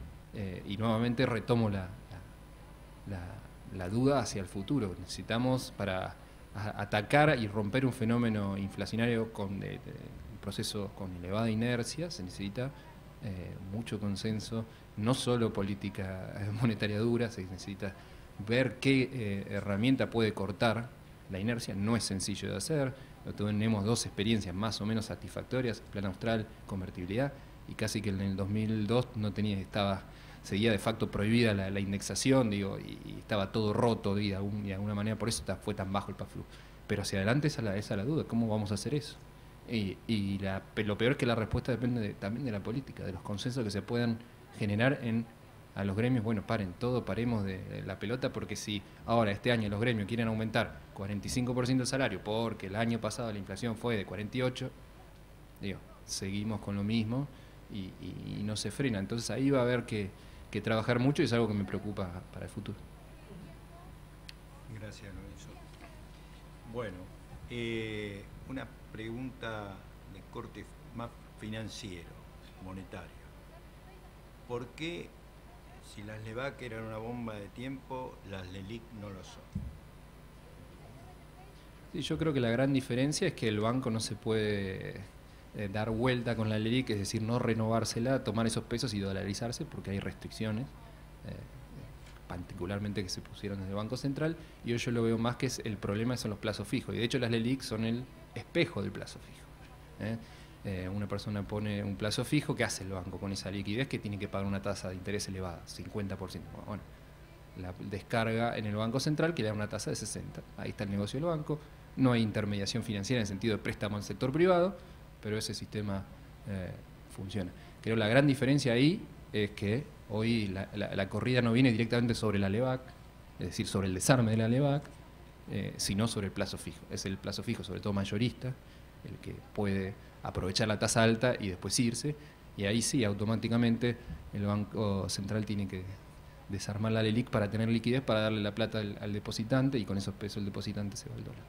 y nuevamente retomo la duda hacia el futuro. Necesitamos, para atacar y romper un fenómeno inflacionario con un proceso con elevada inercia, se necesita mucho consenso, no solo política monetaria dura, se necesita ver qué herramienta puede cortar la inercia. No es sencillo de hacer. Tenemos dos experiencias más o menos satisfactorias, Plan Austral, convertibilidad, y casi que en el 2002 seguía de facto prohibida la indexación, digo, y estaba todo roto de alguna manera, por eso fue tan bajo el PAFLU. Pero hacia adelante esa es la duda, ¿cómo vamos a hacer eso? Y lo peor es que la respuesta depende también de la política, de los consensos que se puedan generar a los gremios. Bueno, paremos de la pelota, porque si ahora este año los gremios quieren aumentar 45% el salario porque el año pasado la inflación fue de 48%, seguimos con lo mismo y no se frena. Entonces ahí va a haber que trabajar mucho y es algo que me preocupa para el futuro. Gracias, Lorenzo. Bueno, una pregunta de corte más financiero, monetario. ¿Por qué, si las LEBAC eran una bomba de tiempo, las LELIQ no lo son? Sí, yo creo que la gran diferencia es que el banco no se puede dar vuelta con la LELIQ, es decir, no renovársela, tomar esos pesos y dolarizarse, porque hay restricciones, particularmente que se pusieron desde el Banco Central, y yo lo veo más que el problema son los plazos fijos, y de hecho las LELIQ son el espejo del plazo fijo. Una persona pone un plazo fijo, ¿qué hace el banco con esa liquidez? Que tiene que pagar una tasa de interés elevada, 50%. Bueno, la descarga en el Banco Central, que le da una tasa de 60%. Ahí está el negocio del banco. No hay intermediación financiera en el sentido de préstamo al sector privado, pero ese sistema funciona. Creo que la gran diferencia ahí es que hoy la corrida no viene directamente sobre la LEBAC, es decir, sobre el desarme de la LEBAC, sino sobre el plazo fijo. Es el plazo fijo, sobre todo mayorista, el que puede aprovechar la tasa alta y después irse, y ahí sí, automáticamente el Banco Central tiene que desarmar la LELIQ para tener liquidez, para darle la plata al depositante, y con esos pesos el depositante se va al dólar.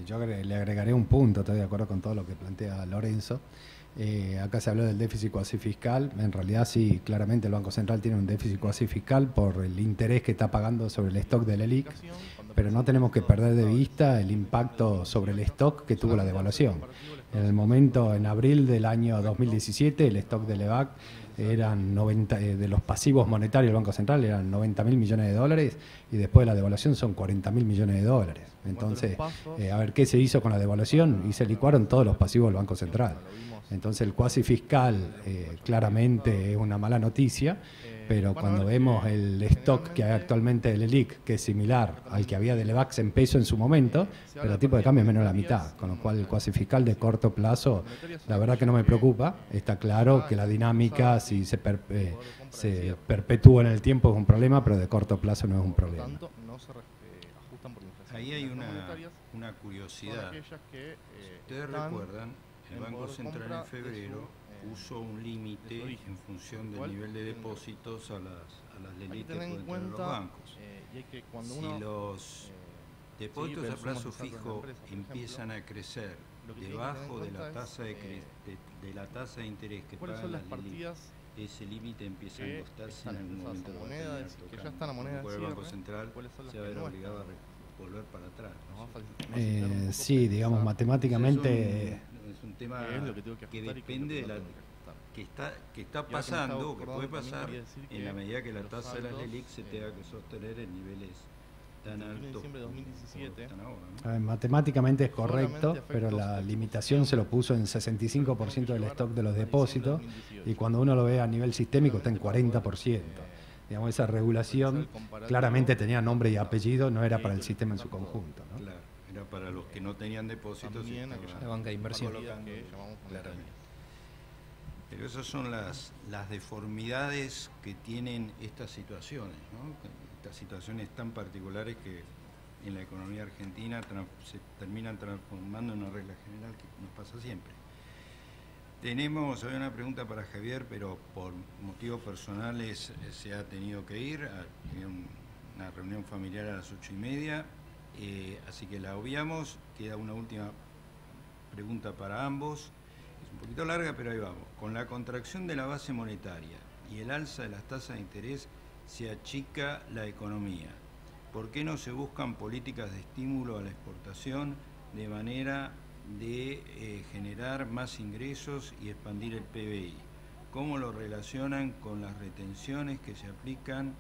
Yo le agregaré un punto, estoy de acuerdo con todo lo que plantea Lorenzo. Acá se habló del déficit cuasi fiscal. En realidad sí, claramente el Banco Central tiene un déficit cuasi fiscal por el interés que está pagando sobre el stock de LELIQ, pero no tenemos que perder de vista el impacto sobre el stock que tuvo la devaluación. En el momento, en abril del año 2017, el stock de LEBAC eran 90, de los pasivos monetarios del Banco Central eran 90.000 millones de dólares, y después de la devaluación son 40.000 millones de dólares. Entonces, a ver qué se hizo con la devaluación, y se licuaron todos los pasivos del Banco Central. Entonces, Entonces el cuasi fiscal claramente es una mala noticia, pero cuando vemos el stock que hay actualmente del ELIC, que es similar al que había del EVAX en peso en su momento, pero el tipo de cambio es menos de la mitad, con lo cual el cuasi fiscal de corto plazo, la verdad que no me preocupa. Está claro que la dinámica, si se perpetúa en el tiempo, es un problema, pero de corto plazo no es un problema. Ahí hay una curiosidad. Si ustedes recuerdan, el Banco Central en febrero puso un límite en función del nivel de depósitos a las LELIC que pueden tener los bancos. Si los depósitos a plazo fijo empiezan a crecer debajo de la tasa de la tasa de interés que pagan las LELIC, ese límite empieza a ajustarse en algún momento por el cual el Banco Central se va a ver obligado a volver para atrás. Sí, digamos, matemáticamente... Es un tema que depende de la... que está pasando, que puede pasar en la medida que la tasa de las LELIC se tenga que sostener en niveles tan altos como están ahora, ¿no? Matemáticamente es correcto, pero la limitación se lo puso en 65% del stock de los depósitos, y cuando uno lo ve a nivel sistémico está en 40%. Digamos, esa regulación claramente tenía nombre y apellido, no era para el sistema en su conjunto, ¿no? Claro, era para los que no tenían depósitos. La banca de inversión. Claramente. Pero esas son las deformidades que tienen estas situaciones, ¿no? Estas situaciones tan particulares que en la economía argentina se terminan transformando en una regla general que nos pasa siempre. Tenemos hoy una pregunta para Javier, pero por motivos personales se ha tenido que ir. Tenía una reunión familiar a las 8:30, así que la obviamos. Queda una última pregunta para ambos. Es un poquito larga, pero ahí vamos. Con la contracción de la base monetaria y el alza de las tasas de interés, se achica la economía. ¿Por qué no se buscan políticas de estímulo a la exportación de manera de generar más ingresos y expandir el PBI? ¿Cómo lo relacionan con las retenciones que se aplican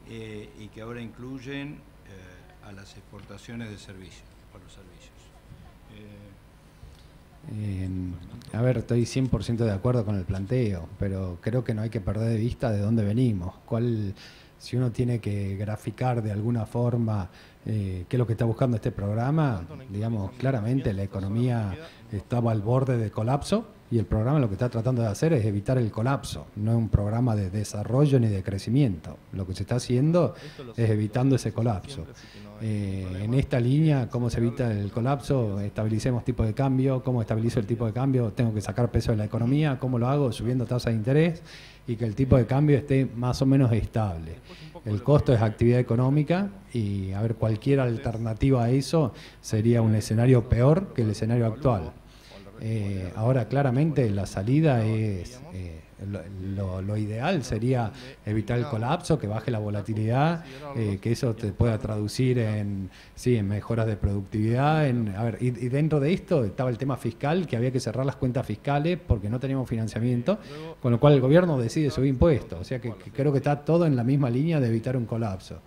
y que ahora incluyen a las exportaciones de servicios, a los servicios? A ver, estoy 100% de acuerdo con el planteo, pero creo que no hay que perder de vista de dónde venimos. Si uno tiene que graficar de alguna forma qué es lo que está buscando este programa, digamos, claramente la economía estaba al borde de colapso, y el programa lo que está tratando de hacer es evitar el colapso. No es un programa de desarrollo ni de crecimiento. Lo que se está haciendo es evitando ese colapso. En esta línea, ¿cómo se evita el colapso? Estabilicemos tipo de cambio. ¿Cómo estabilizo el tipo de cambio? Tengo que sacar peso de la economía. ¿Cómo lo hago? Subiendo tasas de interés y que el tipo de cambio esté más o menos estable. El costo es actividad económica, y a ver, cualquier alternativa a eso sería un escenario peor que el escenario actual. Ahora claramente la salida es, lo ideal sería evitar el colapso, que baje la volatilidad, que eso te pueda traducir en mejoras de productividad. Y dentro de esto estaba el tema fiscal, que había que cerrar las cuentas fiscales porque no teníamos financiamiento, con lo cual el gobierno decide subir impuestos. O sea que creo que está todo en la misma línea de evitar un colapso.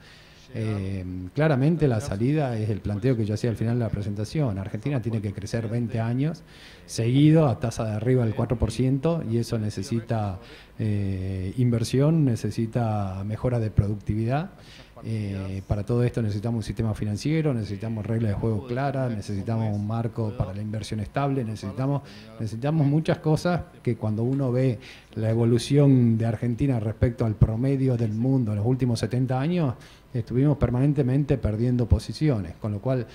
Claramente la salida es el planteo que yo hacía al final de la presentación. Argentina tiene que crecer 20 años seguido a tasa de arriba del 4%, y eso necesita inversión, necesita mejora de productividad. Para todo esto necesitamos un sistema financiero, necesitamos reglas de juego claras, necesitamos un marco para la inversión estable, necesitamos muchas cosas que, cuando uno ve la evolución de Argentina respecto al promedio del mundo en los últimos 70 años, estuvimos permanentemente perdiendo posiciones, con lo cual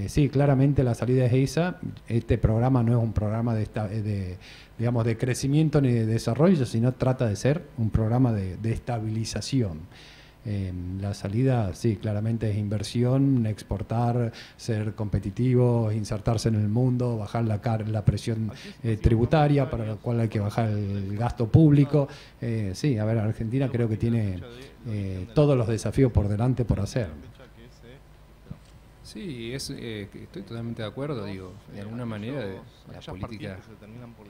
sí, claramente la salida es esa. Este programa no es un programa de crecimiento ni de desarrollo, sino trata de ser un programa de estabilización. La salida, sí, claramente es inversión, exportar, ser competitivo, insertarse en el mundo, bajar la presión tributaria, para lo cual hay que bajar el gasto público. Sí, a ver, Argentina creo que tiene todos los desafíos por delante por hacer. Sí, estoy totalmente de acuerdo, digo, de alguna manera la política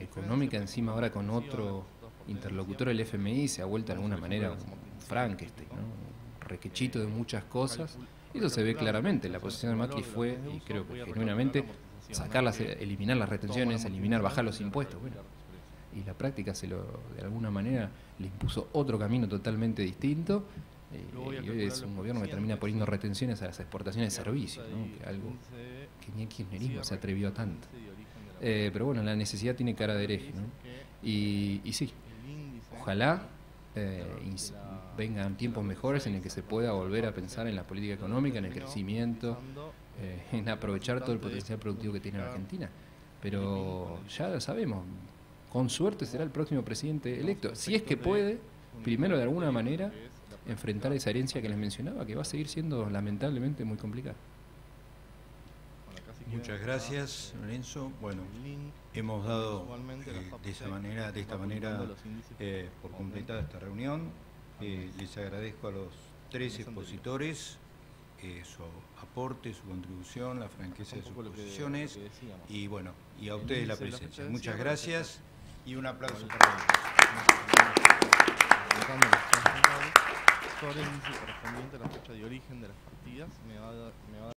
económica encima ahora con otro interlocutor, el FMI, se ha vuelto de alguna manera un Frankenstein, ¿no? Un requechito de muchas cosas, y eso se ve claramente. La posición de Macri fue, y creo que genuinamente, eliminar las retenciones, bajar los impuestos. Bueno, y la práctica de alguna manera le impuso otro camino totalmente distinto. Y hoy es un gobierno que termina poniendo retenciones a las exportaciones de servicios, ¿no? Que algo que ni el kirchnerismo se atrevió a tanto. Pero bueno, la necesidad tiene cara de hereje, ¿no? Y sí, ojalá vengan tiempos mejores en el que se pueda volver a pensar en la política económica, en el crecimiento, en aprovechar todo el potencial productivo que tiene la Argentina. Pero ya lo sabemos, con suerte será el próximo presidente electo, si es que puede, primero de alguna manera, enfrentar esa herencia que les mencionaba, que va a seguir siendo lamentablemente muy complicada. Muchas gracias, Lorenzo. Bueno, hemos dado de esta manera por completada esta reunión. Les agradezco a los 3 expositores su aporte, su contribución, la franqueza de sus posiciones y bueno, y a ustedes la presencia. Muchas gracias y un aplauso para ellos. Sobre el índice correspondiente a la fecha de origen de las partidas, me va a